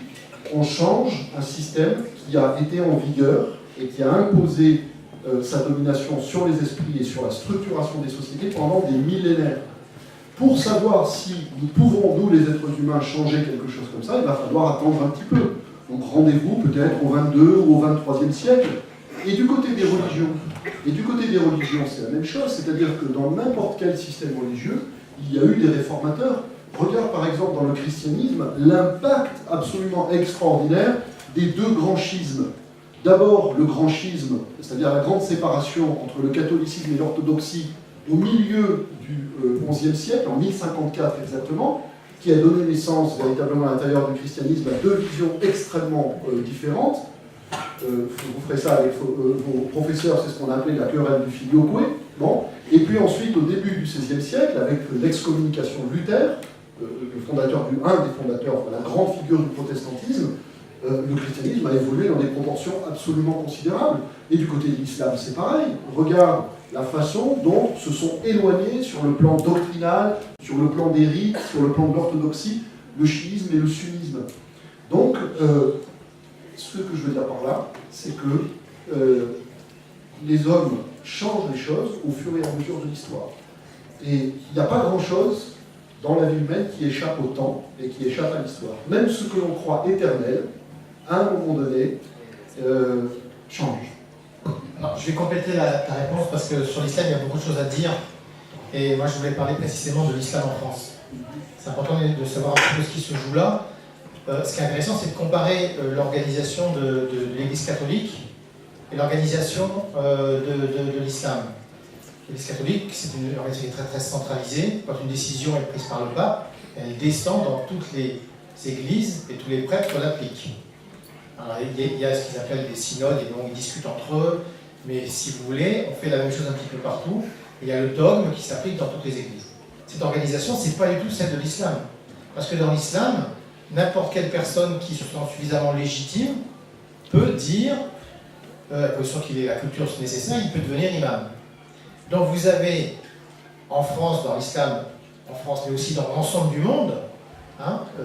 on change un système qui a été en vigueur et qui a imposé sa domination sur les esprits et sur la structuration des sociétés pendant des millénaires? Pour savoir si nous pouvons, nous les êtres humains, changer quelque chose comme ça, il va falloir attendre un petit peu. Donc rendez-vous peut-être au 22 ou au 23e siècle. Et du côté des religions, c'est la même chose, c'est-à-dire que dans n'importe quel système religieux, il y a eu des réformateurs. Regarde par exemple dans le christianisme l'impact absolument extraordinaire des deux grands schismes. D'abord le grand schisme, c'est-à-dire la grande séparation entre le catholicisme et l'orthodoxie au milieu du XIe siècle, en 1054 exactement, qui a donné naissance véritablement à l'intérieur du christianisme à deux visions extrêmement différentes. Vous ferez ça avec vos professeurs, c'est ce qu'on a appelé la querelle du filioque. Bon. Et puis ensuite, au début du XVIe siècle, avec l'excommunication de Luther, un des fondateurs, la grande figure du protestantisme, le christianisme a évolué dans des proportions absolument considérables. Et du côté de l'islam, c'est pareil. Regarde la façon dont se sont éloignés sur le plan doctrinal, sur le plan des rites, sur le plan de l'orthodoxie, le chiisme et le sunnisme. Donc, ce que je veux dire par là, c'est que les hommes changent les choses au fur et à mesure de l'histoire. Et il n'y a pas grand-chose dans la vie humaine qui échappe au temps et qui échappe à l'histoire. Même ce que l'on croit éternel, à un moment donné, change. Alors, je vais compléter ta réponse parce que sur l'islam, il y a beaucoup de choses à dire. Et moi, je voulais parler précisément de l'islam en France. C'est important de savoir un petit peu ce qui se joue là. Ce qui est intéressant, c'est de comparer l'organisation de l'Église catholique et l'organisation de l'islam. L'Église catholique, c'est une organisation qui est très, très centralisée. Quand une décision est prise par le pape, elle descend dans toutes les églises et tous les prêtres l'appliquent. Alors, il y a ce qu'ils appellent des synodes, et donc ils discutent entre eux, mais si vous voulez, on fait la même chose un petit peu partout, et il y a le dogme qui s'applique dans toutes les églises. Cette organisation, ce n'est pas du tout celle de l'islam. Parce que dans l'islam, n'importe quelle personne qui se sent suffisamment légitime peut dire, à condition qu'il ait la culture nécessaire, il peut devenir imam. Donc vous avez, en France, dans l'islam, en France, mais aussi dans l'ensemble du monde,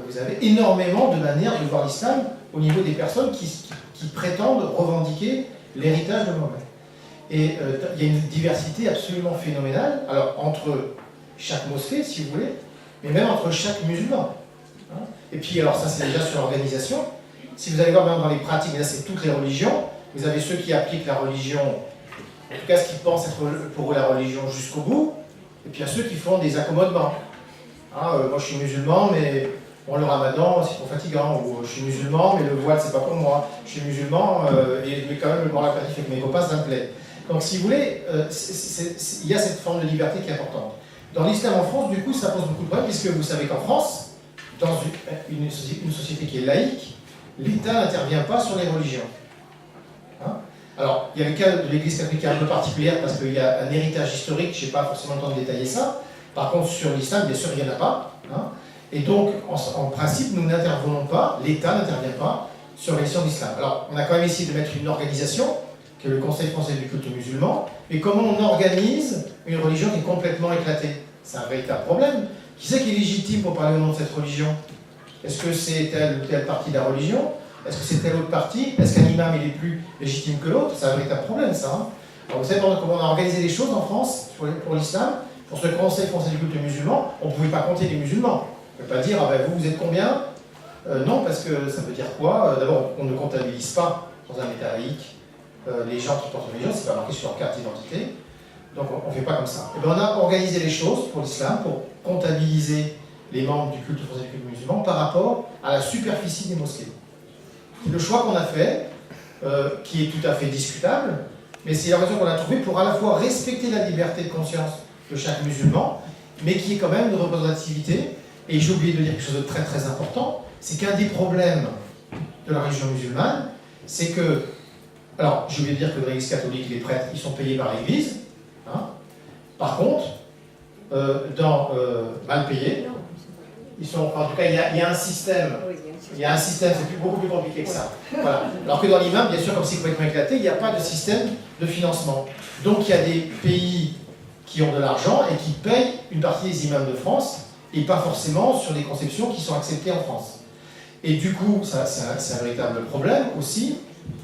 vous avez énormément de manières de voir l'islam au niveau des personnes qui prétendent revendiquer l'héritage de Mohammed. Et il y a une diversité absolument phénoménale, alors entre chaque mosquée, si vous voulez, mais même entre chaque musulman. Et puis, alors ça c'est déjà sur l'organisation. Si vous allez voir maintenant dans les pratiques, là c'est toutes les religions, vous avez ceux qui appliquent la religion, en tout cas ce qu'ils pensent être pour eux la religion jusqu'au bout, et puis il y a ceux qui font des accommodements. Moi je suis musulman, mais bon, le ramadan c'est trop fatigant, ou je suis musulman, mais le voile c'est pas pour moi. Je suis musulman, mais quand même le boire l'apéritif avec mes copains ça me plaît. Donc si vous voulez, il y a cette forme de liberté qui est importante. Dans l'islam en France, du coup, ça pose beaucoup de problèmes, puisque vous savez qu'en France, dans une société qui est laïque, l'État n'intervient pas sur les religions. Alors, il y a le cas de l'Église catholique qui est un peu particulière parce qu'il y a un héritage historique, je n'ai pas forcément le temps de détailler ça. Par contre, sur l'islam, bien sûr, il n'y en a pas. Hein. Et donc, en principe, nous n'intervenons pas, l'État n'intervient pas sur l'élection de l'islam. Alors, on a quand même essayé de mettre une organisation, qui est le Conseil français du culte musulman, mais comment on organise une religion qui est complètement éclatée? C'est un véritable problème. Qui c'est qui est légitime pour parler au nom de cette religion? Est-ce que c'est telle ou telle partie de la religion? Est-ce que c'est telle autre partie? Est-ce qu'un imam il est plus légitime que l'autre? C'est un véritable problème, ça. Hein. Alors, vous savez comment on a organisé les choses en France pour l'islam? Pour ce Conseil français du culte musulman, on ne pouvait pas compter les musulmans. On ne peut pas dire, ah ben vous êtes combien? Non, parce que ça veut dire quoi? D'abord, on ne comptabilise pas dans un État laïque les gens qui portent religion, c'est pas marqué sur leur carte d'identité. Donc on ne fait pas comme ça. Et bien, on a organisé les choses pour l'islam, pour comptabiliser les membres du culte français du culte musulman par rapport à la superficie des mosquées. C'est le choix qu'on a fait, qui est tout à fait discutable, mais c'est la raison qu'on a trouvée pour à la fois respecter la liberté de conscience de chaque musulman, mais qui est quand même une représentativité. Et j'ai oublié de dire quelque chose de très très important, c'est qu'un des problèmes de la religion musulmane, c'est que, alors j'ai oublié de dire que dans l'Église catholique, les prêtres, ils sont payés par l'Église. Hein. Par contre, mal payés, ils sont, en tout cas, il y a un système. Il y a un système, c'est beaucoup plus compliqué que ça. Voilà. Alors que dans l'imam, bien sûr, comme c'est complètement éclaté, il n'y a pas de système de financement. Donc il y a des pays qui ont de l'argent et qui payent une partie des imams de France, et pas forcément sur des conceptions qui sont acceptées en France. Et du coup, c'est un véritable problème aussi,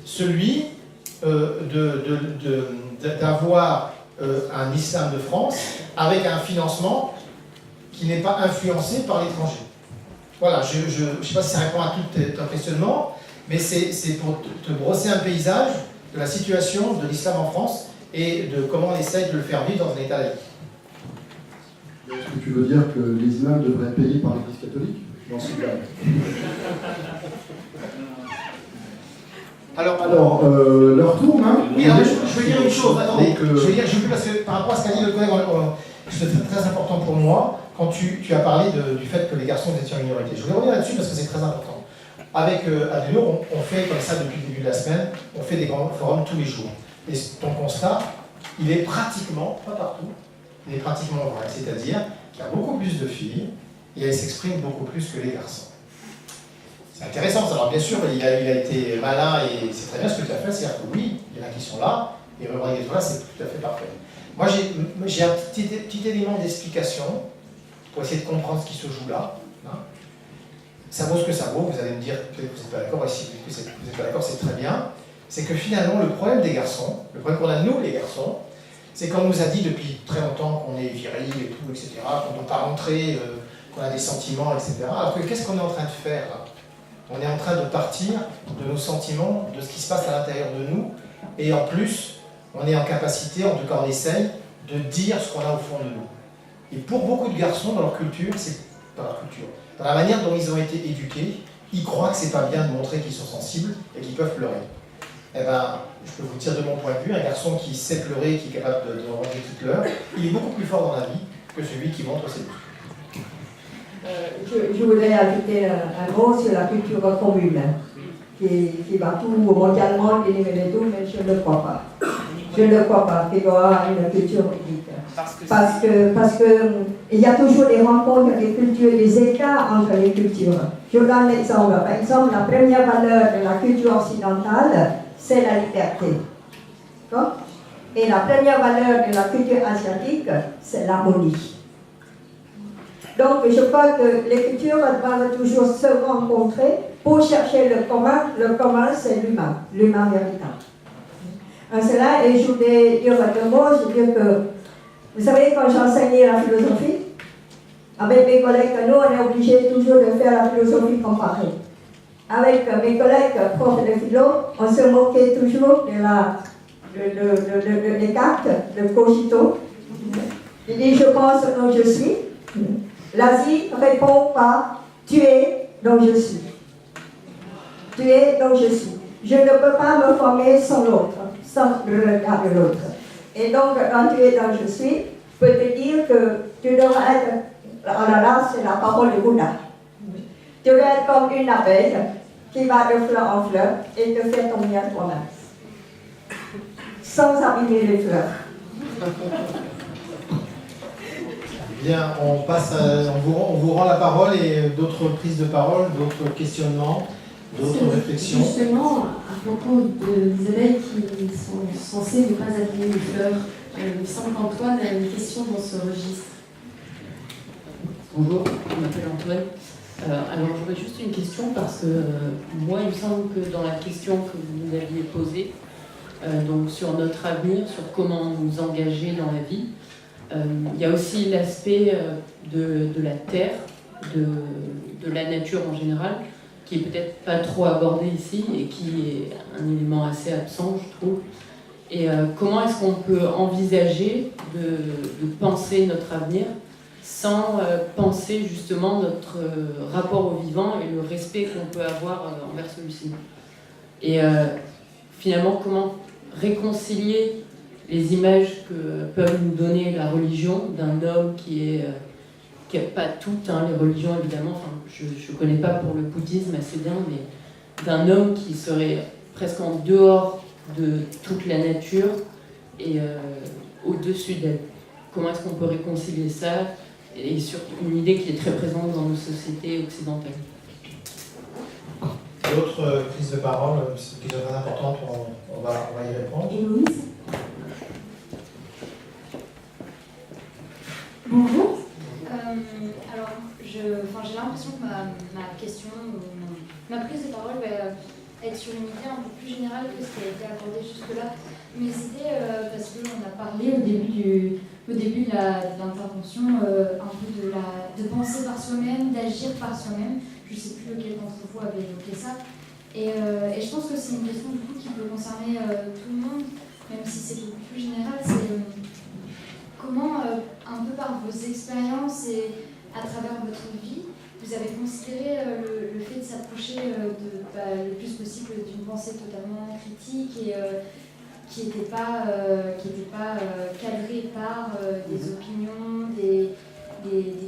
celui d'avoir un islam de France avec un financement qui n'est pas influencé par l'étranger. Voilà, je ne sais pas si ça répond à tout ton questionnement, mais c'est pour te brosser un paysage de la situation de l'islam en France et de comment on essaye de le faire vivre dans un État laïque. Est-ce que tu veux dire que les imams devraient payer par l'Église catholique? Non, c'est bien. Alors leur tour, hein? Oui, alors je veux dire une chose, attendez, je veux dire, parce que par rapport à ce qu'a dit le collègue, c'est très important pour moi, quand tu as parlé du fait que les garçons étaient en minorité. Je voulais revenir là-dessus parce que c'est très important. Avec Adenor, on fait comme ça depuis le début de la semaine, on fait des grands forums tous les jours. Et ton constat, il est pratiquement, pas partout, il est pratiquement vrai, c'est-à-dire qu'il y a beaucoup plus de filles et elles s'expriment beaucoup plus que les garçons. C'est intéressant, alors bien sûr, il a été malin et c'est très bien ce que tu as fait, c'est-à-dire que oui, il y en a qui sont là, et Rubrique qui sont là, c'est tout à fait parfait. Moi, j'ai un petit élément d'explication pour essayer de comprendre ce qui se joue là. Hein. Ça vaut ce que ça vaut, vous allez me dire que vous n'êtes pas d'accord, et si vous n'êtes pas d'accord, c'est très bien. C'est que finalement, le problème des garçons, le problème qu'on a nous, les garçons, c'est qu'on nous a dit depuis très longtemps qu'on est viril et tout, etc., qu'on ne doit pas rentrer, qu'on a des sentiments, etc. Alors que qu'est-ce qu'on est en train de faire là? On est en train de partir de nos sentiments, de ce qui se passe à l'intérieur de nous, et en plus, on est en capacité, en tout cas on essaye, de dire ce qu'on a au fond de nous. Et pour beaucoup de garçons, dans leur culture, dans la manière dont ils ont été éduqués, ils croient que c'est pas bien de montrer qu'ils sont sensibles et qu'ils peuvent pleurer. Eh bien, je peux vous dire de mon point de vue, un garçon qui sait pleurer, qui est capable de ranger qui pleure, il est beaucoup plus fort dans la vie que celui qui montre ses muscles. Je voudrais ajouter un mot sur la culture commune, qui va tout mondialement éliminer tout, mais je ne le crois pas. Je ne le crois pas qu'il y aura une culture unique. Parce que il y a toujours des rencontres des cultures, des écarts entre les cultures. Je donne un exemple. Par exemple, la première valeur de la culture occidentale, c'est la liberté. Et la première valeur de la culture asiatique, c'est l'harmonie. Donc, je crois que les cultures doivent toujours se rencontrer pour chercher le commun. Le commun, c'est l'humain véritable. Cela, et je voulais dire deux mots. Je veux dire que, vous savez, quand j'enseignais la philosophie, avec mes collègues, nous, on est obligés toujours de faire la philosophie comparée. Avec mes collègues profs de philo, on se moquait toujours de Descartes, de Cogito. Il dit, je pense donc je suis. L'Asie répond par tu es donc je suis. Tu es donc je suis. Je ne peux pas me former sans l'autre, sans le regard de l'autre. Et donc, quand tu es donc je suis, je peux te dire que tu devras être, oh là là, c'est la parole de Bouddha. Tu dois être comme une abeille qui va de fleur en fleur et te faire ton miel toi-même. sans abîmer les fleurs. Bien, on vous rend la parole et d'autres prises de parole, d'autres questionnements, d'autres réflexions. Justement, à propos des abeilles qui sont censées ne pas abîmer les fleurs, il me semble qu'Antoine a une question dans ce registre. Bonjour, je m'appelle Antoine. Alors j'aurais juste une question parce que moi il me semble que dans la question que vous nous aviez posée, donc sur notre avenir, sur comment nous engager dans la vie, il y a aussi l'aspect de la terre, de la nature en général, qui est peut-être pas trop abordé ici et qui est un élément assez absent, je trouve. Et comment est-ce qu'on peut envisager de penser notre avenir sans penser justement notre rapport au vivant et le respect qu'on peut avoir envers celui-ci. Et finalement, comment réconcilier les images que peuvent nous donner la religion d'un homme qui n'a pas toutes les religions évidemment, enfin, je ne connais pas pour le bouddhisme assez bien, mais d'un homme qui serait presque en dehors de toute la nature et au-dessus d'elle. Comment est-ce qu'on peut réconcilier ça et sur une idée qui est très présente dans nos sociétés occidentales. D'autres prises de parole, qui sont très importantes, on va y répondre. Héloïse. Bonjour. Alors, j'ai l'impression que ma question, ma prise de parole va être sur une idée un peu plus générale que ce qui a été accordé jusque-là. Mais c'était parce qu'on a parlé au début de l'intervention un peu de penser par soi-même, d'agir par soi-même. Je ne sais plus lequel d'entre vous avait évoqué ça. Et je pense que c'est une question du coup qui peut concerner tout le monde, même si c'est beaucoup plus général. C'est comment, un peu par vos expériences et à travers votre vie, vous avez considéré le fait de s'approcher le plus possible d'une pensée totalement critique et qui n'était pas cadrée par des opinions, des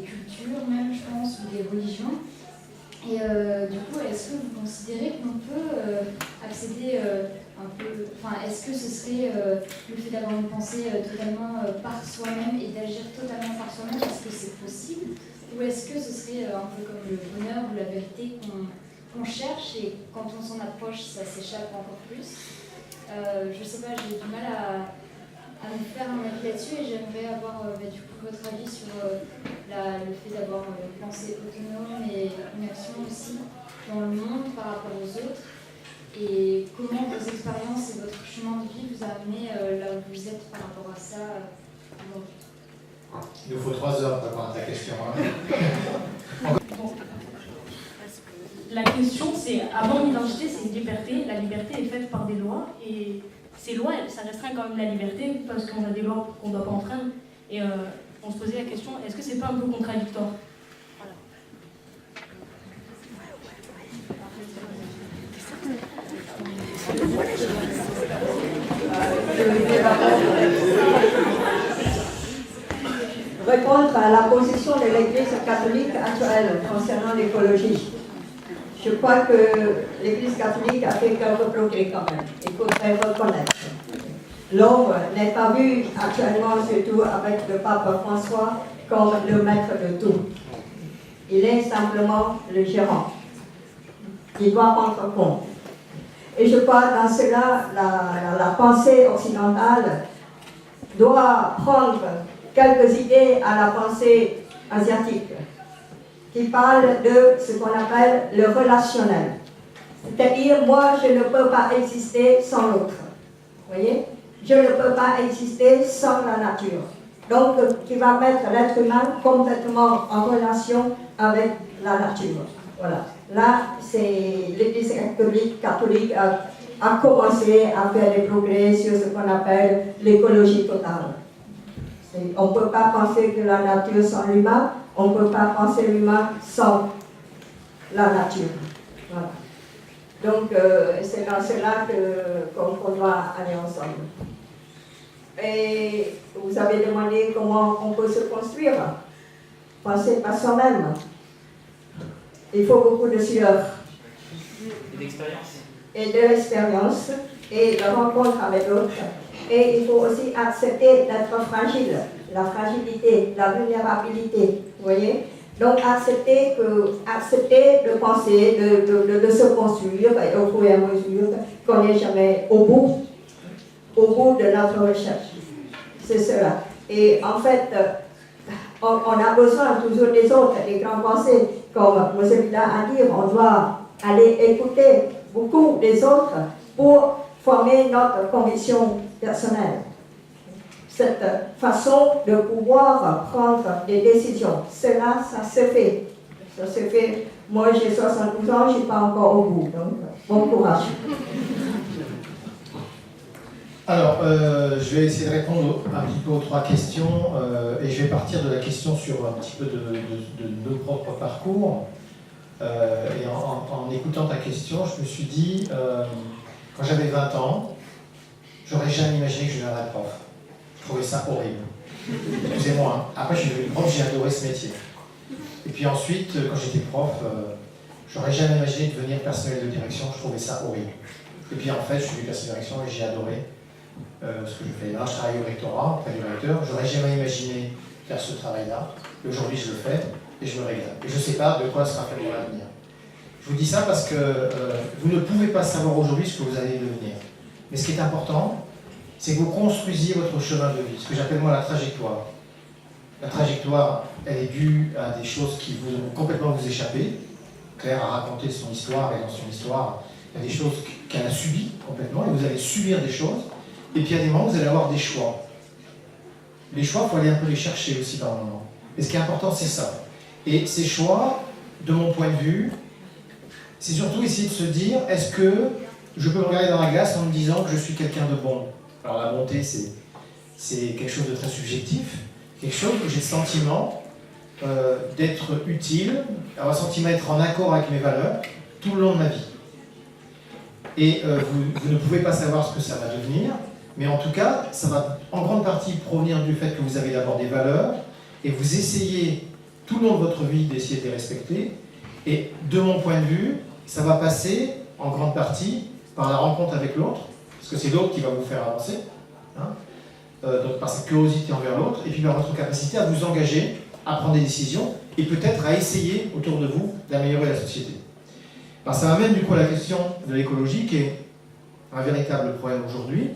cultures même, je pense, ou des religions. Et du coup, est-ce que vous considérez qu'on peut accéder un peu... Enfin, est-ce que ce serait le fait d'avoir une pensée totalement par soi-même et d'agir totalement par soi-même, est-ce que c'est possible? Ou est-ce que ce serait un peu comme le bonheur ou la vérité qu'on cherche et quand on s'en approche, ça s'échappe encore plus? Je sais pas, j'ai du mal à me faire un avis là-dessus et j'aimerais avoir du coup votre avis sur le fait d'avoir une pensée autonome et une action aussi dans le monde par rapport aux autres et comment vos expériences et votre chemin de vie vous a amené là où vous êtes par rapport à ça aujourd'hui. Il nous faut 3 heures pour répondre à ta question. La question, c'est avoir une identité, c'est une liberté. La liberté est faite par des lois et ces lois, ça restreint quand même la liberté parce qu'on a des lois qu'on ne doit pas enfreindre. Et on se posait la question, est-ce que c'est pas un peu contradictoire? Répondre à la position de l'Église catholique actuelle concernant l'écologie. Je crois que l'Église catholique a fait quelques progrès quand même. Il faudrait reconnaître. L'homme n'est pas vu actuellement, surtout avec le pape François, comme le maître de tout. Il est simplement le gérant. Il doit rendre compte. Et je crois dans cela, la pensée occidentale doit prendre quelques idées à la pensée asiatique, qui parle de ce qu'on appelle le relationnel. C'est-à-dire, moi, je ne peux pas exister sans l'autre. Vous voyez? Je ne peux pas exister sans la nature. Donc, qui va mettre l'être humain complètement en relation avec la nature. Voilà. Là, l'Église catholique a commencé à faire des progrès sur ce qu'on appelle l'écologie totale. On ne peut pas penser que la nature sans l'humain, on ne peut pas penser l'humain sans la nature. Voilà. Donc, c'est dans cela qu'on doit aller ensemble. Et vous avez demandé comment on peut se construire. Penser par soi-même. Il faut beaucoup de sueur. Et d'expérience. Et de l'expérience, et de rencontre avec d'autres. Et il faut aussi accepter d'être fragile, la fragilité, la vulnérabilité, vous voyez. Donc accepter de penser, de se construire et au fur et à mesure qu'on n'est jamais au bout de notre recherche. C'est cela. Et en fait, on a besoin toujours des autres, des grands pensées. Comme M. Vida a dit, on doit aller écouter beaucoup des autres pour former notre conviction personnelle. Cette façon de pouvoir prendre des décisions, cela, ça se fait. Ça se fait. Moi, j'ai 72 ans, je ne suis pas encore au bout. Donc, bon courage. Alors, je vais essayer de répondre un petit peu aux 3 questions et je vais partir de la question sur un petit peu de nos propres parcours. Et en écoutant ta question, je me suis dit, quand j'avais 20 ans, j'aurais jamais imaginé que je deviendrais prof. Je trouvais ça horrible. Excusez-moi. Hein. Après, je suis devenu prof, j'ai adoré ce métier. Et puis ensuite, quand j'étais prof, j'aurais jamais imaginé devenir personnel de direction, je trouvais ça horrible. Et puis en fait, je suis devenu personnel de direction et j'ai adoré ce que je fais là. Je travaille au rectorat, auprès du recteur. J'aurais jamais imaginé faire ce travail-là. Aujourd'hui, je le fais et je me régale. Et je ne sais pas de quoi sera fait dans l'avenir. Je vous dis ça parce que vous ne pouvez pas savoir aujourd'hui ce que vous allez devenir. Mais ce qui est important, c'est que vous construisiez votre chemin de vie, ce que j'appelle moi la trajectoire. La trajectoire, elle est due à des choses qui vont complètement vous échapper. Claire a raconté son histoire, et dans son histoire, il y a des choses qu'elle a subies complètement, et vous allez subir des choses, et puis il y a des moments où vous allez avoir des choix. Les choix, il faut aller un peu les chercher aussi par moment. Et ce qui est important, c'est ça. Et ces choix, de mon point de vue, c'est surtout essayer de se dire, est-ce que je peux me regarder dans la glace en me disant que je suis quelqu'un de bon? Alors la bonté, c'est quelque chose de très subjectif, quelque chose où j'ai le sentiment d'être utile, avoir le sentiment d'être en accord avec mes valeurs tout le long de ma vie. Et vous ne pouvez pas savoir ce que ça va devenir, mais en tout cas, ça va en grande partie provenir du fait que vous avez d'abord des valeurs, et vous essayez tout le long de votre vie d'essayer de les respecter, et de mon point de vue, ça va passer en grande partie par la rencontre avec l'autre, parce que c'est l'autre qui va vous faire avancer, hein, donc par sa curiosité envers l'autre, et puis par votre capacité à vous engager, à prendre des décisions, et peut-être à essayer autour de vous d'améliorer la société. Alors ça m'amène du coup à la question de l'écologie, qui est un véritable problème aujourd'hui,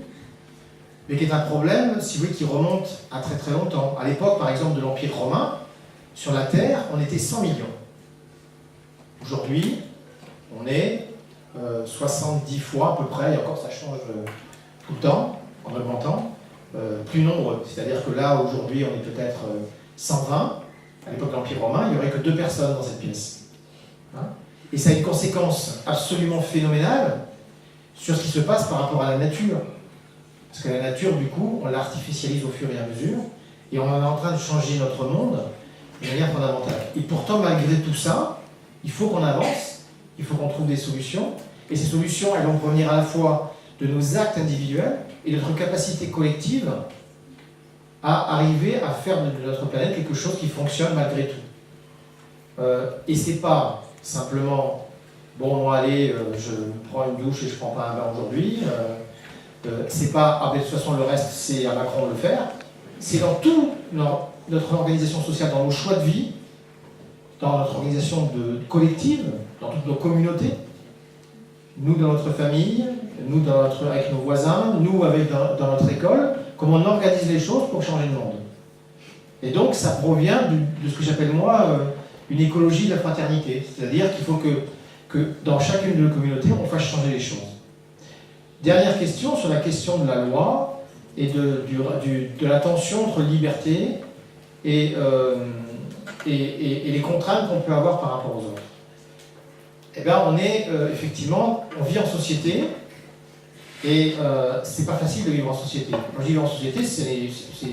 mais qui est un problème, si vous voulez, qui remonte à très très longtemps. À l'époque, par exemple, de l'Empire romain, sur la Terre, on était 100 millions. Aujourd'hui, on est 70 fois à peu près, et encore ça change tout le temps, en augmentant, plus nombreux. C'est-à-dire que là, aujourd'hui, on est peut-être 120. À l'époque de l'Empire romain, il n'y aurait que 2 personnes dans cette pièce. Hein? Et ça a une conséquence absolument phénoménale sur ce qui se passe par rapport à la nature. Parce que la nature, du coup, on l'artificialise au fur et à mesure, et on est en train de changer notre monde de manière fondamentale. Et pourtant, malgré tout ça, il faut qu'on avance, il faut qu'on trouve des solutions, et ces solutions, elles vont provenir à la fois de nos actes individuels et de notre capacité collective à arriver à faire de notre planète quelque chose qui fonctionne malgré tout. Et c'est pas simplement, bon, moi, allez, je prends une douche et je prends pas un bain aujourd'hui, c'est pas, ah ben de toute façon, le reste, c'est à Macron de le faire, c'est dans toute notre organisation sociale, dans nos choix de vie, dans notre organisation collective, dans toutes nos communautés, nous dans notre famille, nous avec nos voisins, nous dans notre école, comment on organise les choses pour changer le monde. Et donc ça provient de ce que j'appelle moi une écologie de la fraternité, c'est-à-dire qu'il faut que dans chacune de nos communautés, on fasse changer les choses. Dernière question sur la question de la loi et de la tension entre liberté et les contraintes qu'on peut avoir par rapport aux autres. Eh bien, on est effectivement, on vit en société et c'est pas facile de vivre en société. Quand je dis vivre en société, c'est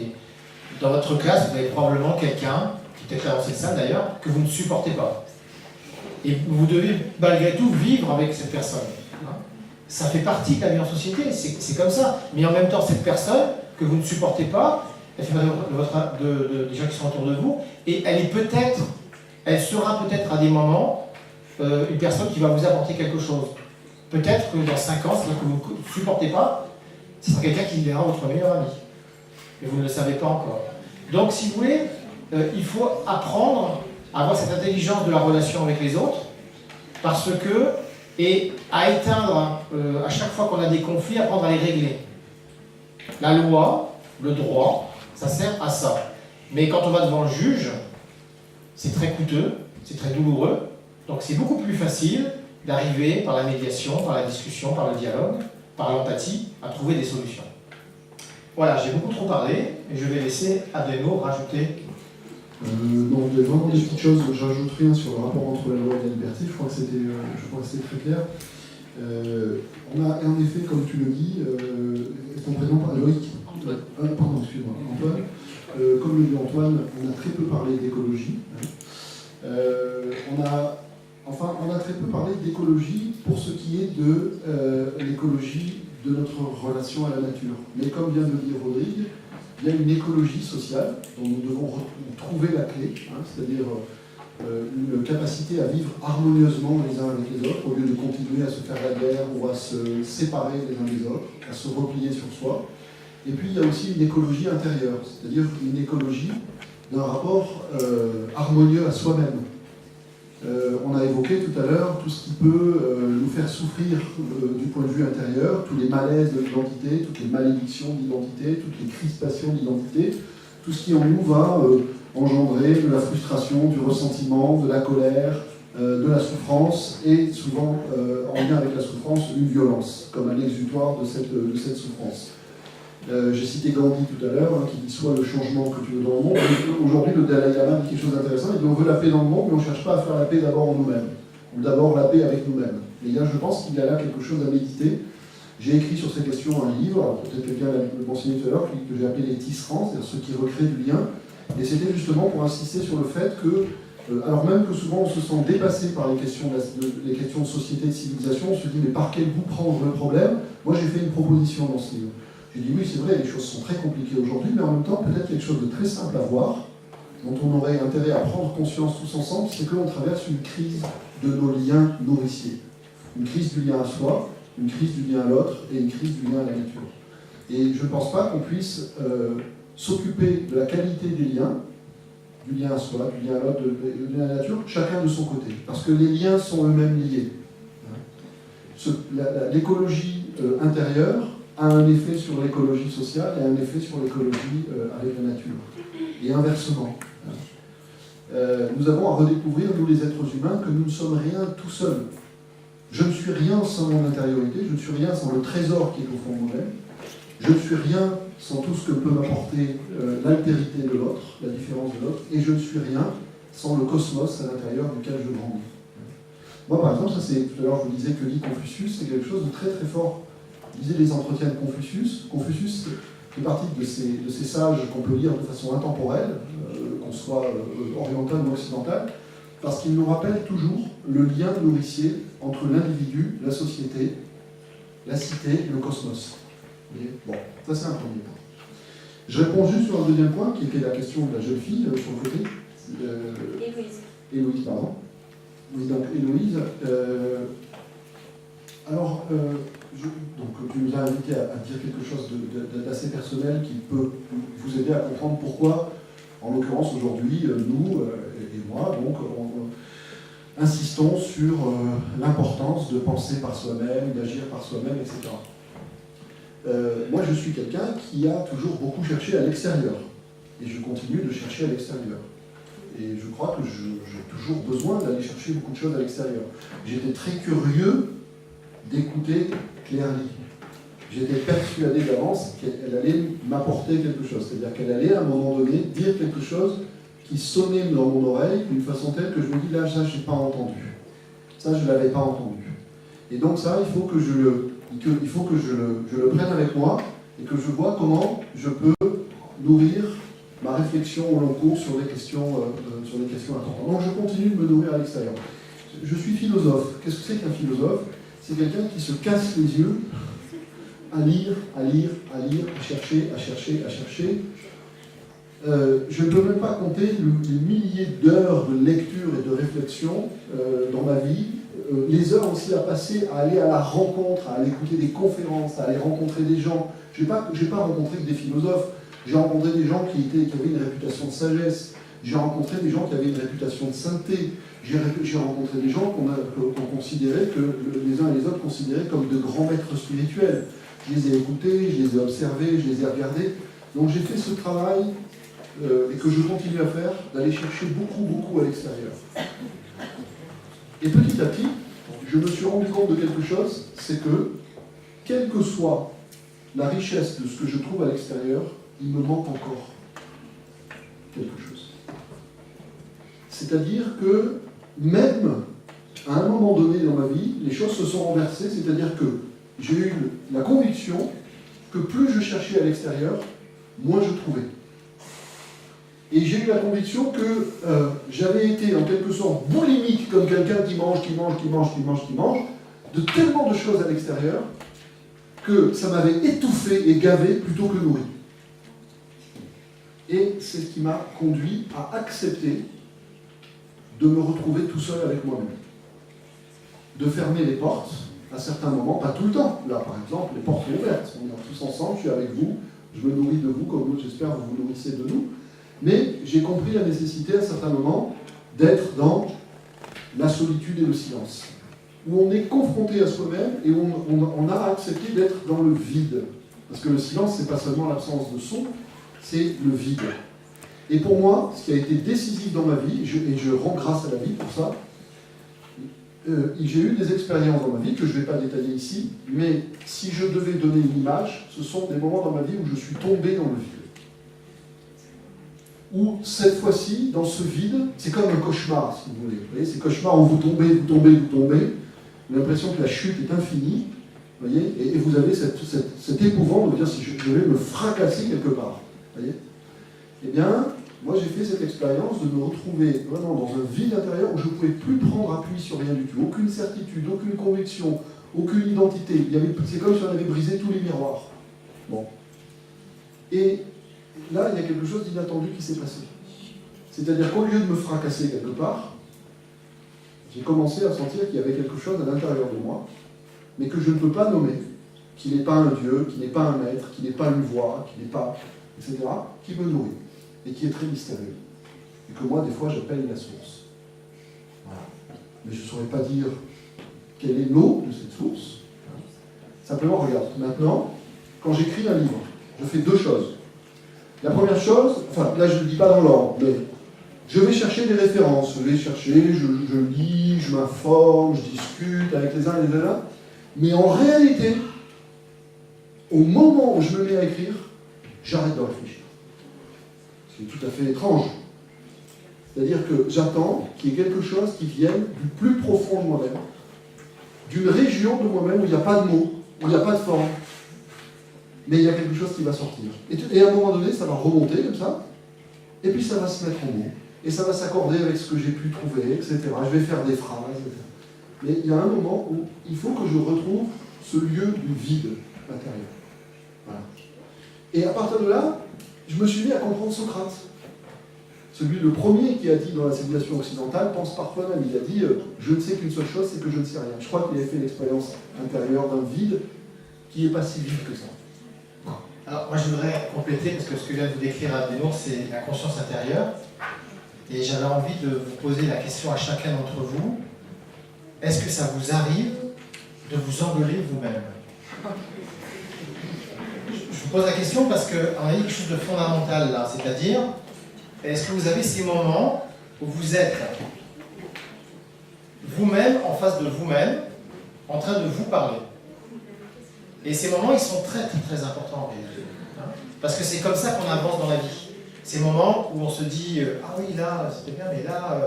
dans votre classe, vous avez probablement quelqu'un, qui peut-être là dans cette salle d'ailleurs, que vous ne supportez pas. Et vous devez malgré tout vivre avec cette personne. Hein. Ça fait partie de la vie en société, c'est comme ça. Mais en même temps, cette personne que vous ne supportez pas, elle fait partie des gens qui sont autour de vous, et elle sera peut-être à des moments une personne qui va vous apporter quelque chose. Peut-être que dans 5 ans, c'est que vous ne supportez pas, ce sera quelqu'un qui deviendra votre meilleur ami. Mais vous ne le savez pas encore. Donc, si vous voulez, il faut apprendre à avoir cette intelligence de la relation avec les autres, parce que, et à éteindre, à chaque fois qu'on a des conflits, apprendre à les régler. La loi, le droit, ça sert à ça. Mais quand on va devant le juge, c'est très coûteux, c'est très douloureux, donc c'est beaucoup plus facile d'arriver par la médiation, par la discussion, par le dialogue, par l'empathie, à trouver des solutions. Voilà, j'ai beaucoup trop parlé, et je vais laisser Ademo rajouter. Non, il y a vraiment des petites choses, j'ajoute rien sur le rapport entre la loi et la liberté, je crois que c'était très clair. On a en effet, comme tu le dis, ton prénom, Loïc Antoine. Pardon, excuse-moi, Antoine. Comme le dit Antoine, on a très peu parlé d'écologie. On a très peu parlé d'écologie pour ce qui est de l'écologie de notre relation à la nature. Mais comme vient de le dire Rodrigue, il y a une écologie sociale dont nous devons trouver la clé, c'est-à-dire une capacité à vivre harmonieusement les uns avec les autres, au lieu de continuer à se faire la guerre ou à se séparer les uns des autres, à se replier sur soi. Et puis il y a aussi une écologie intérieure, c'est-à-dire une écologie d'un rapport harmonieux à soi-même. On a évoqué tout à l'heure tout ce qui peut nous faire souffrir du point de vue intérieur, tous les malaises de l'identité, toutes les malédictions d'identité, toutes les crispations d'identité, tout ce qui en nous va engendrer de la frustration, du ressentiment, de la colère, de la souffrance, et souvent en lien avec la souffrance, une violence, comme un exutoire de cette souffrance. J'ai cité Gandhi tout à l'heure, qui dit soit le changement que tu veux dans le monde. Aujourd'hui, le Dalai Lama dit quelque chose d'intéressant, il dit on veut la paix dans le monde, mais on ne cherche pas à faire la paix d'abord en nous-mêmes. On veut d'abord la paix avec nous-mêmes. Et là, je pense qu'il y a là quelque chose à méditer. J'ai écrit sur ces questions un livre, peut-être quelqu'un l'a mentionné tout à l'heure, que j'ai appelé Les tisserands, c'est-à-dire ceux qui recréent du lien. Et c'était justement pour insister sur le fait que, alors même que souvent on se sent dépassé par les questions de société, de civilisation, on se dit mais par quel bout prendre le problème? Moi j'ai fait une proposition dans ce livre. J'ai dit oui, c'est vrai, les choses sont très compliquées aujourd'hui, mais en même temps, peut-être quelque chose de très simple à voir, dont on aurait intérêt à prendre conscience tous ensemble, c'est que l'on traverse une crise de nos liens nourriciers. Une crise du lien à soi, une crise du lien à l'autre, et une crise du lien à la nature. Et je ne pense pas qu'on puisse s'occuper de la qualité des liens, du lien à soi, du lien à l'autre, du lien à la nature, chacun de son côté. Parce que les liens sont eux-mêmes liés. L'écologie intérieure a un effet sur l'écologie sociale et un effet sur l'écologie avec la nature. Et inversement. Nous avons à redécouvrir, nous les êtres humains, que nous ne sommes rien tout seuls. Je ne suis rien sans mon intériorité, je ne suis rien sans le trésor qui est au fond de moi-même. Je ne suis rien sans tout ce que peut m'apporter l'altérité de l'autre, la différence de l'autre, et je ne suis rien sans le cosmos à l'intérieur duquel je grandis. Moi, par exemple, tout à l'heure je vous disais que dit Confucius, c'est quelque chose de très très fort. Je disais les entretiens de Confucius. Confucius fait partie de ces sages qu'on peut lire de façon intemporelle, qu'on soit oriental ou occidental, parce qu'il nous rappelle toujours le lien nourricier entre l'individu, la société, la cité et le cosmos. Bon, ça c'est un premier point. Je réponds juste sur un deuxième point, qui était la question de la jeune fille, sur le côté. Héloïse, pardon. Oui, donc Héloïse. Donc tu nous as invité à dire quelque chose d'assez personnel qui peut vous aider à comprendre pourquoi, en l'occurrence aujourd'hui, nous et moi, donc, insistons sur l'importance de penser par soi-même, d'agir par soi-même, etc. Moi, je suis quelqu'un qui a toujours beaucoup cherché à l'extérieur. Et je continue de chercher à l'extérieur. Et je crois que j'ai toujours besoin d'aller chercher beaucoup de choses à l'extérieur. J'étais très curieux d'écouter Claire Lee. J'étais persuadé d'avance qu'elle allait m'apporter quelque chose. C'est-à-dire qu'elle allait, à un moment donné, dire quelque chose qui sonnait dans mon oreille d'une façon telle que je me dis, là, ça, je n'ai pas entendu. Ça, je ne l'avais pas entendu. Et donc ça, il faut que je le prenne avec moi et que je vois comment je peux nourrir ma réflexion au long cours sur des questions importantes. Donc je continue de me nourrir à l'extérieur. Je suis philosophe. Qu'est-ce que c'est qu'un philosophe? C'est quelqu'un qui se casse les yeux à lire, à chercher. Je ne peux même pas compter les milliers d'heures de lecture et de réflexion dans ma vie les heures aussi à passer à aller à la rencontre, à aller écouter des conférences, à aller rencontrer des gens. Je n'ai pas rencontré que des philosophes, j'ai rencontré des gens qui avaient une réputation de sagesse, j'ai rencontré des gens qui avaient une réputation de sainteté, j'ai rencontré des gens qu'on considérait, que les uns et les autres considéraient comme de grands maîtres spirituels. Je les ai écoutés, je les ai observés, je les ai regardés. Donc j'ai fait ce travail, et que je continue à faire, d'aller chercher beaucoup à l'extérieur. Et petit à petit, je me suis rendu compte de quelque chose, c'est que, quelle que soit la richesse de ce que je trouve à l'extérieur, il me manque encore quelque chose. C'est-à-dire que, même à un moment donné dans ma vie, les choses se sont renversées, c'est-à-dire que j'ai eu la conviction que plus je cherchais à l'extérieur, moins je trouvais. Et j'ai eu la conviction que j'avais été en quelque sorte boulimique, comme quelqu'un qui mange de tellement de choses à l'extérieur, que ça m'avait étouffé et gavé plutôt que nourri. Et c'est ce qui m'a conduit à accepter de me retrouver tout seul avec moi-même. De fermer les portes à certains moments, pas tout le temps. Là, par exemple, les portes sont ouvertes. On est tous ensemble, je suis avec vous, je me nourris de vous, comme vous, j'espère, vous vous nourrissez de nous. Mais j'ai compris la nécessité, à certains moments, d'être dans la solitude et le silence. Où on est confronté à soi-même et on a accepté d'être dans le vide. Parce que le silence, c'est pas seulement l'absence de son, c'est le vide. Et pour moi, ce qui a été décisif dans ma vie, et je rends grâce à la vie pour ça, j'ai eu des expériences dans ma vie que je ne vais pas détailler ici, mais si je devais donner une image, ce sont des moments dans ma vie où je suis tombé dans le vide. Où cette fois-ci, dans ce vide, c'est comme un cauchemar, si vous voulez. Vous voyez, ces cauchemars où vous tombez, vous avez l'impression que la chute est infinie, vous voyez, et vous avez cet épouvant de dire si je vais me fracasser quelque part. Vous voyez. Eh bien, moi j'ai fait cette expérience de me retrouver vraiment dans un vide intérieur où je ne pouvais plus prendre appui sur rien du tout, aucune certitude, aucune conviction, aucune identité. C'est comme si on avait brisé tous les miroirs. Bon. Et là, il y a quelque chose d'inattendu qui s'est passé. C'est-à-dire qu'au lieu de me fracasser quelque part, j'ai commencé à sentir qu'il y avait quelque chose à l'intérieur de moi, mais que je ne peux pas nommer, qui n'est pas un Dieu, qui n'est pas un maître, qui n'est pas une voix, qui n'est pas, etc., qui me nourrit, et qui est très mystérieux. Et que moi, des fois, j'appelle la source. Voilà. Mais je ne saurais pas dire quelle est l'eau de cette source. Simplement, regarde, maintenant, quand j'écris un livre, je fais deux choses. La première chose, enfin là je ne le dis pas dans l'ordre, mais je vais chercher des références, je lis, je m'informe, je discute avec les uns et les autres, mais en réalité, au moment où je me mets à écrire, j'arrête de réfléchir. C'est tout à fait étrange. C'est-à-dire que j'attends qu'il y ait quelque chose qui vienne du plus profond de moi-même, d'une région de moi-même où il n'y a pas de mots, où il n'y a pas de forme. Mais il y a quelque chose qui va sortir. Et à un moment donné, ça va remonter comme ça, et puis ça va se mettre en mots, et ça va s'accorder avec ce que j'ai pu trouver, etc. Je vais faire des phrases, etc. Mais il y a un moment où il faut que je retrouve ce lieu du vide intérieur. Voilà. Et à partir de là, je me suis mis à comprendre Socrate. Le premier qui a dit dans la civilisation occidentale, pense par toi-même. Il a dit je ne sais qu'une seule chose, c'est que je ne sais rien. Je crois qu'il avait fait l'expérience intérieure d'un vide qui n'est pas si vide que ça. Alors, moi, je voudrais compléter, parce que ce que vient de vous décrire Abdenour, c'est la conscience intérieure. Et j'avais envie de vous poser la question à chacun d'entre vous. Est-ce que ça vous arrive de vous engueuler vous-même? Je vous pose la question parce qu'on a quelque chose de fondamental là, c'est-à-dire, est-ce que vous avez ces moments où vous êtes vous-même en face de vous-même, en train de vous parler? Et ces moments, ils sont très importants en réalité. Parce que c'est comme ça qu'on avance dans la vie. Ces moments où on se dit ah oui, là, c'était bien, mais là,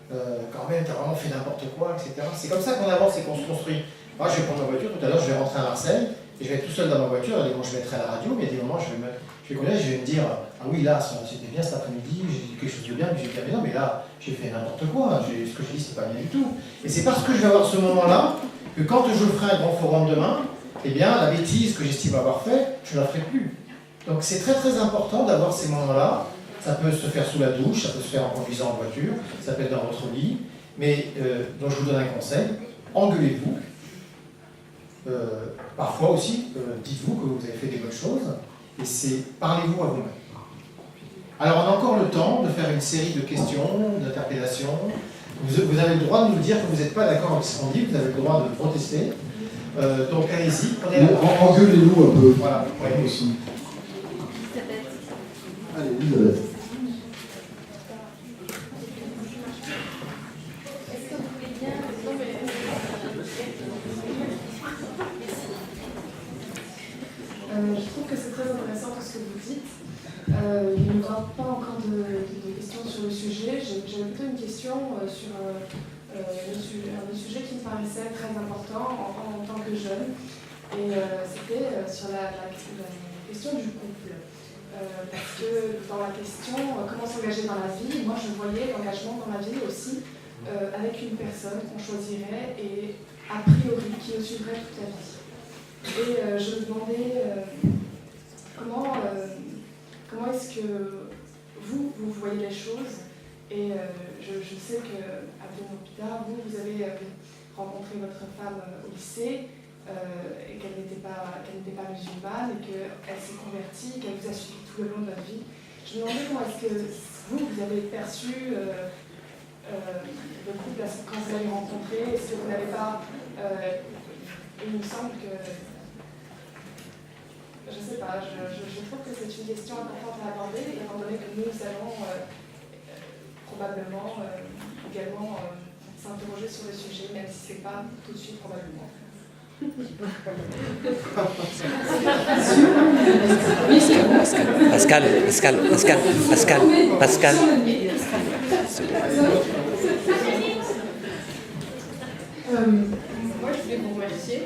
quand même, t'as vraiment fait n'importe quoi, etc. C'est comme ça qu'on avance et qu'on se construit. Moi, je vais prendre ma voiture, tout à l'heure, je vais rentrer à Marseille, et je vais être tout seul dans ma voiture, et des moments, je mettrai la radio, mais des moments, je vais connaître, je vais me dire ah oui, là, c'était bien cet après-midi, j'ai dit quelque chose de bien, puis j'ai dit ah mais non, mais là, j'ai fait n'importe quoi, ce que j'ai dit, c'est pas bien du tout. Et c'est parce que je vais avoir ce moment-là que quand je ferai un grand forum demain, eh bien, la bêtise que j'estime avoir fait, je ne la ferai plus. Donc c'est très important d'avoir ces moments-là. Ça peut se faire sous la douche, ça peut se faire en conduisant en voiture, ça peut être dans votre lit. Mais donc je vous donne un conseil, engueulez-vous. Parfois aussi, dites-vous que vous avez fait des bonnes choses, et parlez-vous à vous-même. Alors on a encore le temps de faire une série de questions, d'interpellations. Vous avez le droit de nous dire que vous n'êtes pas d'accord avec ce qu'on dit, vous avez le droit de protester. Donc allez-y, prenez la parole. Engueulez-nous un peu. Voilà, ouais, aussi. Allez, Elisabeth. Je trouve que c'est très intéressant tout ce que vous dites. Il n'y aura pas encore de questions sur le sujet. J'avais plutôt une question sur un sujet qui me paraissait très important en tant que jeune. Et c'était sur la question du couple. Parce que dans la question comment s'engager dans la vie, moi je voyais l'engagement dans la vie aussi avec une personne qu'on choisirait et a priori qui nous suivrait toute la vie. Et je me demandais comment est-ce que vous voyez les choses. Et je sais qu'à bien plus tard, vous avez rencontré votre femme au lycée et qu'elle n'était pas musulmane et qu'elle s'est convertie, qu'elle vous a suivi tout le long de votre vie. Je me demandais comment est-ce que vous avez perçu le couple quand vous l'avez rencontré. Est-ce que vous n'avez pas... il me semble que... Je ne sais pas, je trouve que c'est une question importante à aborder, étant donné que nous allons probablement également s'interroger sur le sujet, même si ce n'est pas tout de suite probablement. Pascal. Moi, je voulais vous remercier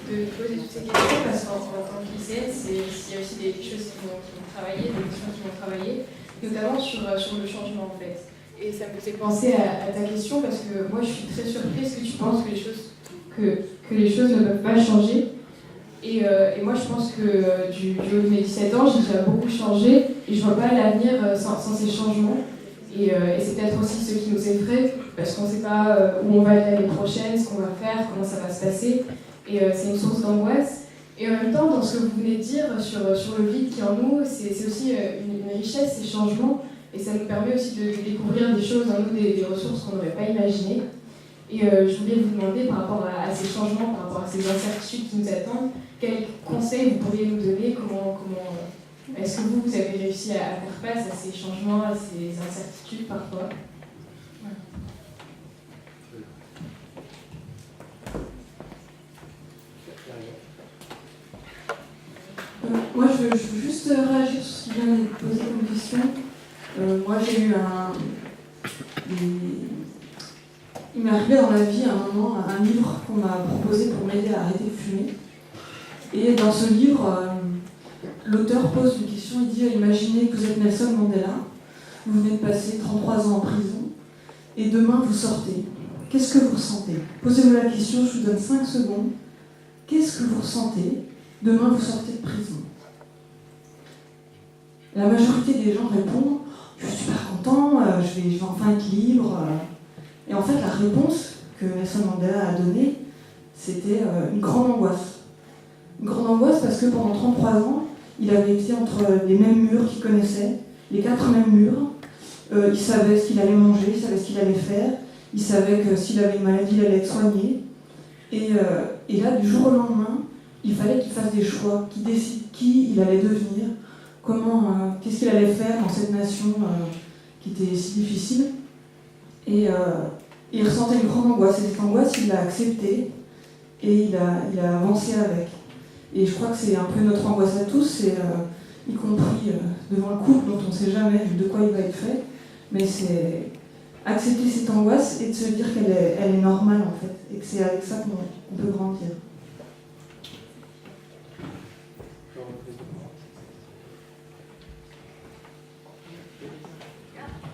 de poser toutes ces questions parce qu'en tant que lycéenne, il y a aussi des choses qui m'ont travaillé, des questions qui m'ont travaillé, notamment sur le changement en fait. Et ça me faisait penser à ta question parce que moi je suis très surprise que tu penses que les choses ne peuvent pas changer. Et moi je pense que du haut de mes 17 ans, j'ai déjà beaucoup changé et je ne vois pas l'avenir sans ces changements. Et c'est peut-être aussi ce qui nous effraie parce qu'on ne sait pas où on va être l'année prochaine, ce qu'on va faire, comment ça va se passer. Et c'est une source d'angoisse. Et en même temps, dans ce que vous venez de dire sur le vide qui est en nous, c'est aussi une richesse, ces changements. Et ça nous permet aussi de découvrir des choses en nous, des ressources qu'on n'aurait pas imaginées. Et je voulais vous demander, par rapport à ces changements, par rapport à ces incertitudes qui nous attendent, quels conseils vous pourriez nous donner, est-ce que vous avez réussi à faire face à ces changements, à ces incertitudes parfois? Voilà. Moi, je veux juste réagir sur ce qui vient d'être posé comme question. Moi, j'ai eu il m'est arrivé dans la vie à un moment un livre qu'on m'a proposé pour m'aider à arrêter de fumer. Et dans ce livre, l'auteur pose une question, il dit « Imaginez que vous êtes Nelson Mandela, vous venez de passer 33 ans en prison, et demain vous sortez. Qu'est-ce que vous ressentez? Posez-vous la question, je vous donne 5 secondes. Qu'est-ce que vous ressentez? Demain vous sortez de prison. » La majorité des gens répondent « Je suis super content, je vais enfin être libre. » Et en fait, la réponse que Nelson Mandela a donnée, c'était une grande angoisse. Une grande angoisse parce que pendant 33 ans, il avait été entre les mêmes murs qu'il connaissait, les 4 mêmes murs. Il savait ce qu'il allait manger, il savait ce qu'il allait faire, il savait que s'il avait une maladie, il allait être soigné. Et là, du jour au lendemain, il fallait qu'il fasse des choix, qu'il décide qui il allait devenir, qu'est-ce qu'il allait faire dans cette nation qui était si difficile. Et il ressentait une grande angoisse. Et cette angoisse, il l'a acceptée et il a avancé avec. Et je crois que c'est un peu notre angoisse à tous, y compris devant le couple dont on ne sait jamais de quoi il va être fait. Mais c'est accepter cette angoisse et de se dire qu'elle est normale en fait. Et que c'est avec ça qu'on peut grandir.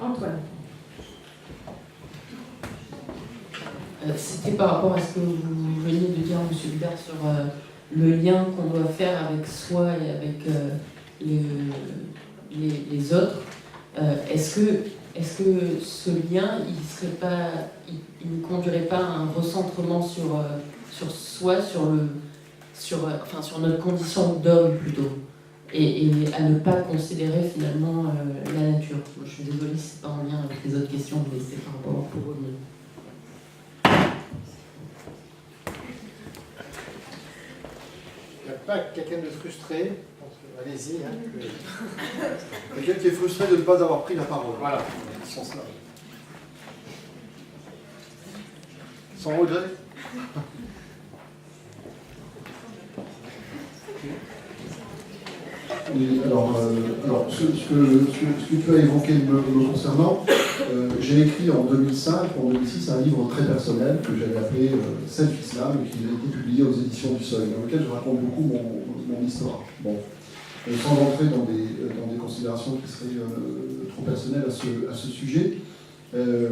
Antoine. C'était par rapport à ce que vous veniez de dire, M. Bidard, sur le lien qu'on doit faire avec soi et avec les autres. Est-ce que est-ce que ce lien, il ne conduirait pas à un recentrement sur soi, sur notre condition d'homme plutôt, et à ne pas considérer finalement la nature. Je suis désolée si c'est pas en lien avec les autres questions, mais c'est par rapport pour revenir. Il n'y a pas quelqu'un de frustré. Allez-y. Quelqu'un qui est frustré de ne pas avoir pris la parole. Voilà. Dans ce sens-là. Sans regret. Alors, ce que tu as évoqué me concernant, j'ai écrit en 2005, en 2006, un livre très personnel que j'avais appelé Self-Islam, et qui a été publié aux éditions du Seuil, dans lequel je raconte beaucoup mon histoire. Bon. Sans entrer dans des considérations qui seraient trop personnelles à ce sujet, je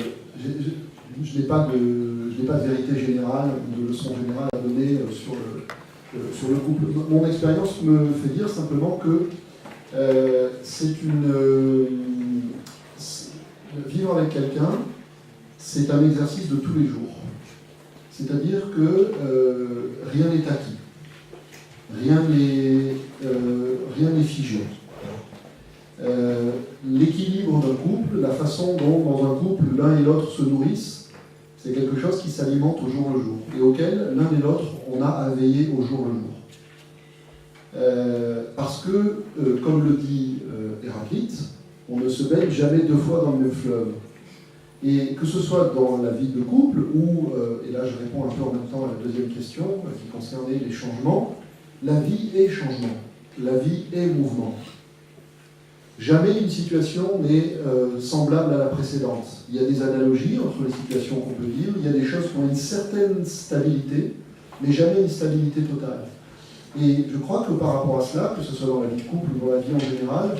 n'ai pas de vérité générale ou de leçon générale à donner sur le couple. Mon expérience me fait dire simplement que vivre avec quelqu'un, c'est un exercice de tous les jours. C'est-à-dire que rien n'est acquis. Rien n'est figé. L'équilibre d'un couple, la façon dont dans un couple l'un et l'autre se nourrissent, c'est quelque chose qui s'alimente au jour le jour et auquel l'un et l'autre on a à veiller au jour le jour. Parce que, comme le dit Héraclite, on ne se baigne jamais deux fois dans le même fleuve. Et que ce soit dans la vie de couple ou, et là je réponds un peu en même temps à la deuxième question qui concernait les changements, la vie est changement, la vie est mouvement. Jamais une situation n'est semblable à la précédente. Il y a des analogies entre les situations qu'on peut dire, il y a des choses qui ont une certaine stabilité, mais jamais une stabilité totale. Et je crois que par rapport à cela, que ce soit dans la vie de couple ou dans la vie en général,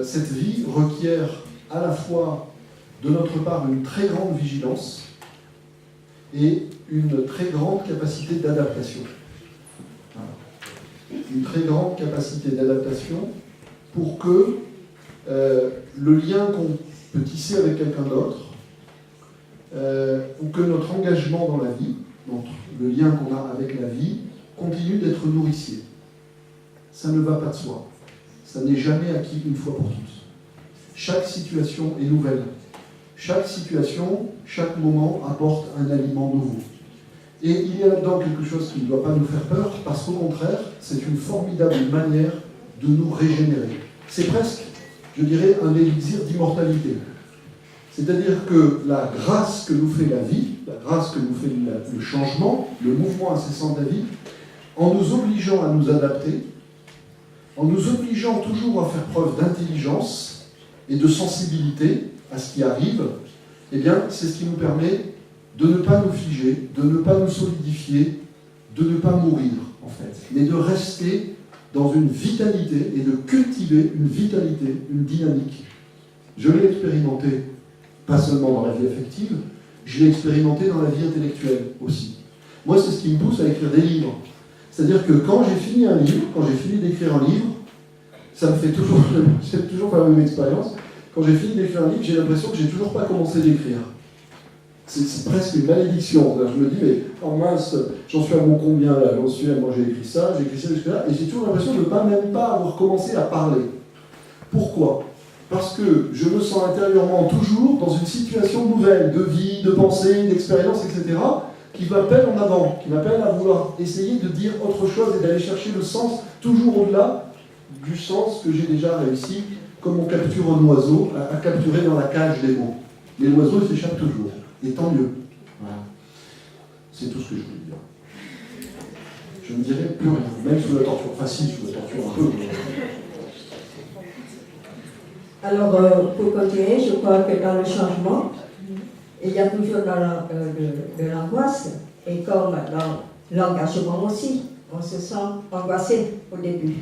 cette vie requiert à la fois de notre part une très grande vigilance et une très grande capacité d'adaptation. Une très grande capacité d'adaptation pour que le lien qu'on peut tisser avec quelqu'un d'autre, ou que notre engagement dans la vie, donc le lien qu'on a avec la vie, continue d'être nourricier. Ça ne va pas de soi. Ça n'est jamais acquis une fois pour toutes. Chaque situation est nouvelle. Chaque situation, chaque moment apporte un aliment nouveau. Et il y a là-dedans quelque chose qui ne doit pas nous faire peur, parce qu'au contraire, c'est une formidable manière de nous régénérer. C'est presque, je dirais, un élixir d'immortalité. C'est-à-dire que la grâce que nous fait la vie, la grâce que nous fait le changement, le mouvement incessant de la vie, en nous obligeant à nous adapter, en nous obligeant toujours à faire preuve d'intelligence et de sensibilité à ce qui arrive, eh bien, c'est ce qui nous permet de ne pas nous figer, de ne pas nous solidifier, de ne pas mourir, en fait, mais de rester dans une vitalité et de cultiver une vitalité, une dynamique. Je l'ai expérimenté, pas seulement dans la vie affective, je l'ai expérimenté dans la vie intellectuelle aussi. Moi, c'est ce qui me pousse à écrire des livres. C'est-à-dire que quand j'ai fini un livre, quand j'ai fini d'écrire un livre, ça me fait toujours, c'est toujours pas la même expérience. Quand j'ai fini d'écrire un livre, j'ai l'impression que j'ai toujours pas commencé d'écrire. C'est presque une malédiction. Je me dis, mais oh mince, j'en suis à mon combien là, j'en suis à moi j'ai écrit ça, et j'ai toujours l'impression de ne même pas avoir commencé à parler. Pourquoi ? Parce que je me sens intérieurement toujours dans une situation nouvelle, de vie, de pensée, d'expérience, etc., qui m'appelle en avant, qui m'appelle à vouloir essayer de dire autre chose et d'aller chercher le sens toujours au-delà du sens que j'ai déjà réussi, comme on capture un oiseau, à capturer dans la cage des mots. Mais l'oiseau s'échappe toujours, et tant mieux. Voilà. C'est tout ce que je voulais dire. Je ne dirai plus rien, même sous la torture. Enfin si, sous la torture un peu. Alors, pour continuer, je crois que dans le changement, il y a toujours de l'angoisse, et comme dans l'engagement aussi, on se sent angoissé au début.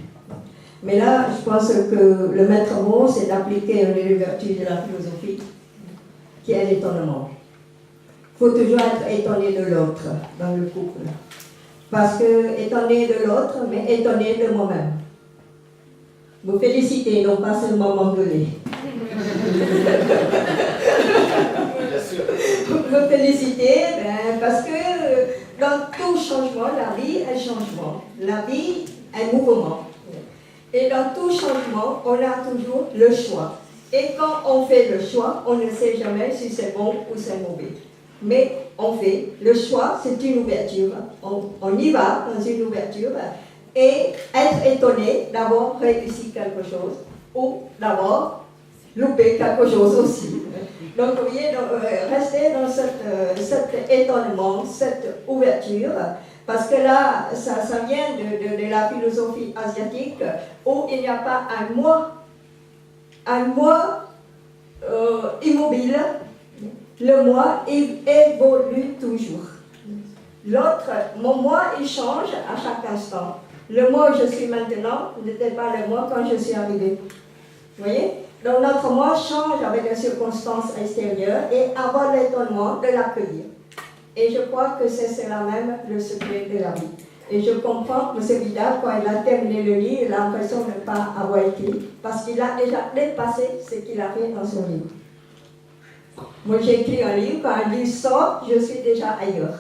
Mais là, je pense que le maître mot, c'est d'appliquer une vertu de la philosophie, qui est l'étonnement. Il faut toujours être étonné de l'autre dans le couple. Parce que étonné de l'autre, mais étonné de moi-même. Vous féliciter, non pas seulement m'engueuler. Me féliciter, parce que dans tout changement, la vie est changement. La vie est mouvement. Et dans tout changement, on a toujours le choix. Et quand on fait le choix, on ne sait jamais si c'est bon ou c'est mauvais. Mais on fait le choix, c'est une ouverture. On y va dans une ouverture et être étonné d'avoir réussi quelque chose ou d'avoir loupé quelque chose aussi. Donc, vous voyez, rester dans cet étonnement, cette ouverture, parce que là, ça vient de la philosophie asiatique où il n'y a pas un moi immobile. Le moi évolue toujours. L'autre, mon moi, il change à chaque instant. Le moi que je suis maintenant n'était pas le moi quand je suis arrivée. Vous voyez? Donc notre moi change avec les circonstances extérieures et avoir l'étonnement de l'accueillir. Et je crois que c'est cela même le secret de la vie. Et je comprends que M. Vidal, quand il a terminé le livre, il a l'impression de ne pas avoir écrit, parce qu'il a déjà dépassé ce qu'il a fait dans son livre. Moi, j'ai écrit un livre, quand un livre sort, je suis déjà ailleurs.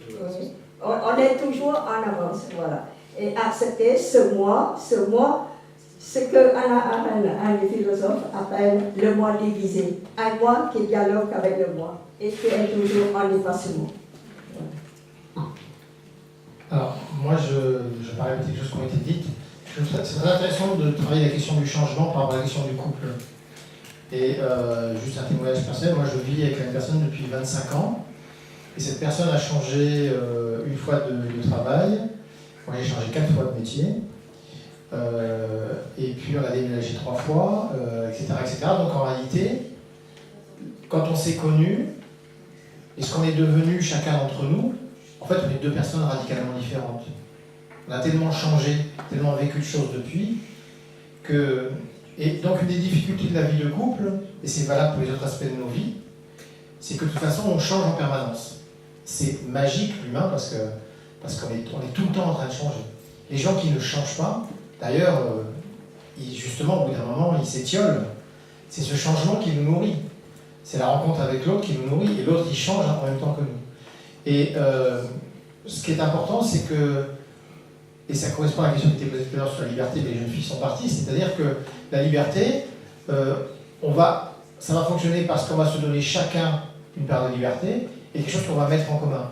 Oui. On est toujours en avance, voilà. Et accepter ce moi, ce que Hannah Arendt, un philosophe, appelle le moi divisé. Un moi qui dialogue avec le moi et qui est toujours en effacement. Alors, moi, je vais pas répéter les choses qui ont été dites. C'est très intéressant de travailler la question du changement par rapport à la question du couple. Et juste un témoignage personnel, moi je vis avec une personne depuis 25 ans, et cette personne a changé une fois de travail, moi j'ai changé 4 fois de métier, et puis on a déménagé 3 fois, etc., etc. Donc en réalité, quand on s'est connus, et ce qu'on est devenu chacun d'entre nous, en fait on est 2 personnes radicalement différentes. On a tellement changé, tellement vécu de choses depuis, que... Et donc une des difficultés de la vie de couple, et c'est valable pour les autres aspects de nos vies, c'est que de toute façon on change en permanence. C'est magique l'humain parce qu'on est tout le temps en train de changer. Les gens qui ne changent pas, d'ailleurs, justement au bout d'un moment ils s'étiolent. C'est ce changement qui nous nourrit. C'est la rencontre avec l'autre qui nous nourrit, et l'autre il change en même temps que nous. Et ce qui est important, c'est que, et ça correspond à la question qui était posée tout à l'heure sur la liberté, mais les jeunes filles sont parties, c'est-à-dire que la liberté, ça va fonctionner parce qu'on va se donner chacun une part de liberté et quelque chose qu'on va mettre en commun.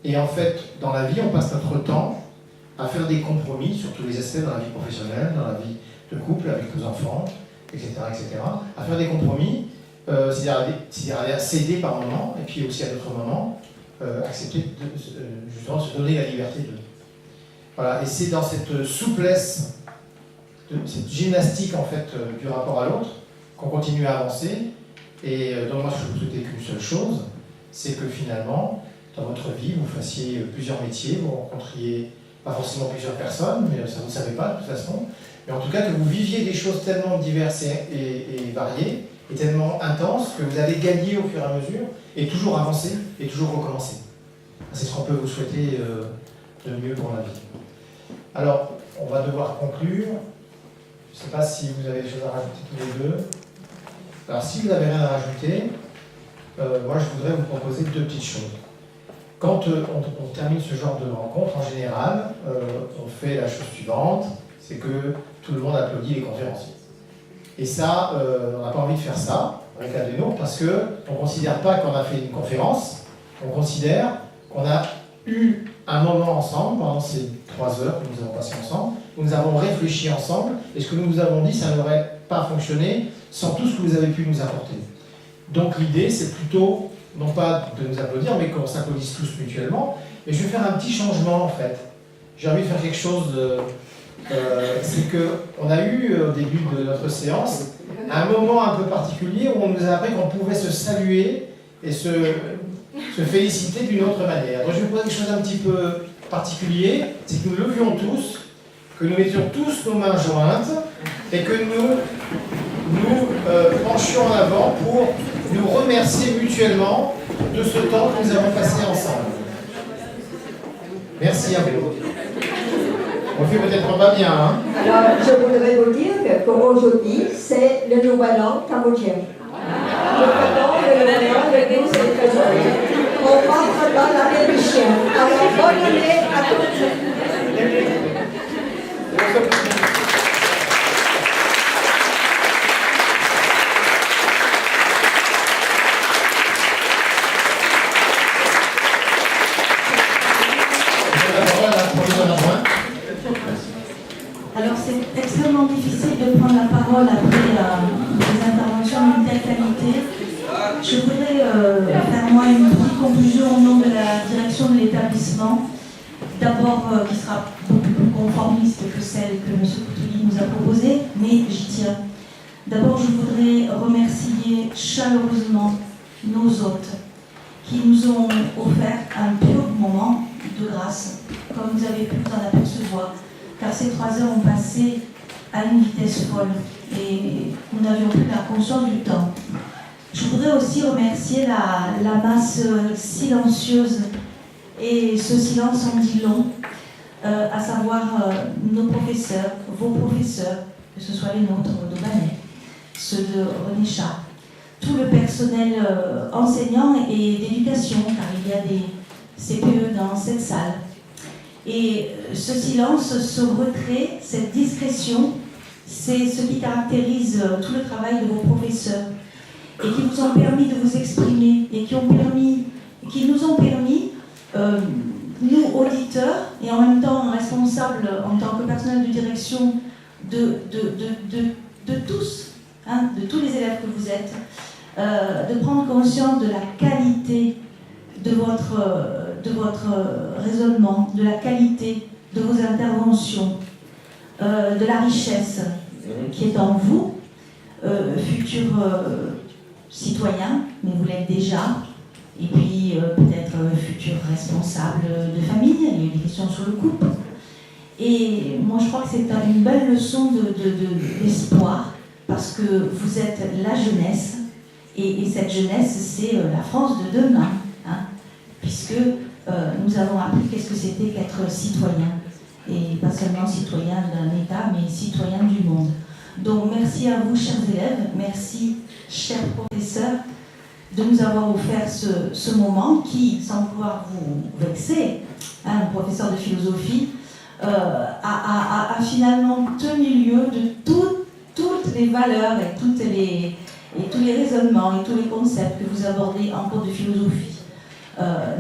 Et en fait, dans la vie, on passe notre temps à faire des compromis sur tous les aspects dans la vie professionnelle, dans la vie de couple, avec nos enfants, etc., etc. À faire des compromis, c'est-à-dire à céder par moment, et puis aussi à d'autres moments, accepter de justement se donner la liberté de... Voilà, et c'est dans cette souplesse, cette gymnastique en fait du rapport à l'autre qu'on continue à avancer. Et donc moi je vous souhaitais qu'une seule chose, c'est que finalement, dans votre vie, vous fassiez plusieurs métiers, vous rencontriez pas forcément plusieurs personnes, mais ça vous ne savez pas de toute façon, mais en tout cas que vous viviez des choses tellement diverses et variées, et tellement intenses, que vous allez gagner au fur et à mesure, et toujours avancer, et toujours recommencer. C'est ce qu'on peut vous souhaiter de mieux pour la vie. Alors, on va devoir conclure. Je ne sais pas si vous avez des choses à rajouter tous les deux. Alors, si vous n'avez rien à rajouter, moi je voudrais vous proposer 2 petites choses. Quand on termine ce genre de rencontre, en général, on fait la chose suivante, c'est que tout le monde applaudit les conférenciers. Et ça, on n'a pas envie de faire ça avec Adeno, parce qu'on ne considère pas qu'on a fait une conférence, on considère qu'on a eu un moment ensemble, pendant ces 3 heures que nous avons passées ensemble, où nous avons réfléchi ensemble, et ce que nous vous avons dit, ça n'aurait pas fonctionné sans tout ce que vous avez pu nous apporter. Donc l'idée, c'est plutôt, non pas de nous applaudir, mais qu'on s'applaudisse tous mutuellement, mais je vais faire un petit changement en fait. J'ai envie de faire quelque chose de... c'est qu'on a eu au début de notre séance un moment un peu particulier où on nous a appris qu'on pouvait se saluer et se féliciter d'une autre manière. Donc je vais vous proposer quelque chose d'un petit peu particulier, c'est que nous levions tous, que nous mettions tous nos mains jointes et que nous penchions en avant pour nous remercier mutuellement de ce temps que nous avons passé ensemble. Merci à vous. On fait peut-être pas bien, hein. Alors, je voudrais vous dire qu'aujourd'hui, c'est le nouvel an cambodgien. Nous fêtons le nouvel an le 12 février. On rentre dans l'année du chien. Alors, bonne année à tous. Alors c'est extrêmement difficile de prendre la parole après des interventions d'une telle qualité. Je voudrais faire moi une petite conclusion au nom de la direction de l'établissement. D'abord qui sera beaucoup plus conformiste que celle que M. Coutouli nous a proposée, mais j'y tiens. D'abord je voudrais remercier chaleureusement nos hôtes qui nous ont offert un pur moment de grâce, comme vous avez pu vous en apercevoir. Car ces 3 heures ont passé à une vitesse folle et nous n'avions plus la conscience du temps. Je voudrais aussi remercier la masse silencieuse, et ce silence en dit long, à savoir nos professeurs, vos professeurs, que ce soit les nôtres d'Aubanet, ceux de René Char, tout le personnel enseignant et d'éducation, car il y a des CPE dans cette salle. Et ce silence, ce retrait, cette discrétion, c'est ce qui caractérise tout le travail de vos professeurs et qui vous ont permis de vous exprimer et qui nous ont permis, nous auditeurs et en même temps responsables en tant que personnel de direction de tous, hein, de tous les élèves que vous êtes, de prendre conscience de la qualité de votre raisonnement, de la qualité de vos interventions, de la richesse qui est en vous, futurs citoyens, mais vous l'êtes déjà, et puis peut-être futurs responsables de famille, il y a eu des questions sur le couple. Et moi je crois que c'est une belle leçon d'espoir, parce que vous êtes la jeunesse, et cette jeunesse c'est la France de demain. Puisque nous avons appris qu'est-ce que c'était qu'être citoyen, et pas seulement citoyen d'un État, mais citoyen du monde. Donc merci à vous, chers élèves, merci, chers professeurs, de nous avoir offert ce moment qui, sans pouvoir vous vexer, un professeur de philosophie, a finalement tenu lieu de toutes les valeurs et tous les raisonnements et tous les concepts que vous abordez en cours de philosophie.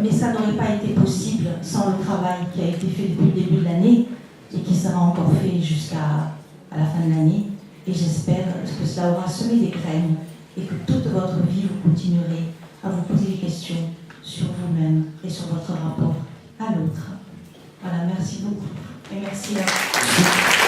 Mais ça n'aurait pas été possible sans le travail qui a été fait depuis le début de l'année et qui sera encore fait jusqu'à la fin de l'année. Et j'espère que cela aura semé des graines et que toute votre vie, vous continuerez à vous poser des questions sur vous-même et sur votre rapport à l'autre. Voilà, merci beaucoup. Et merci à vous.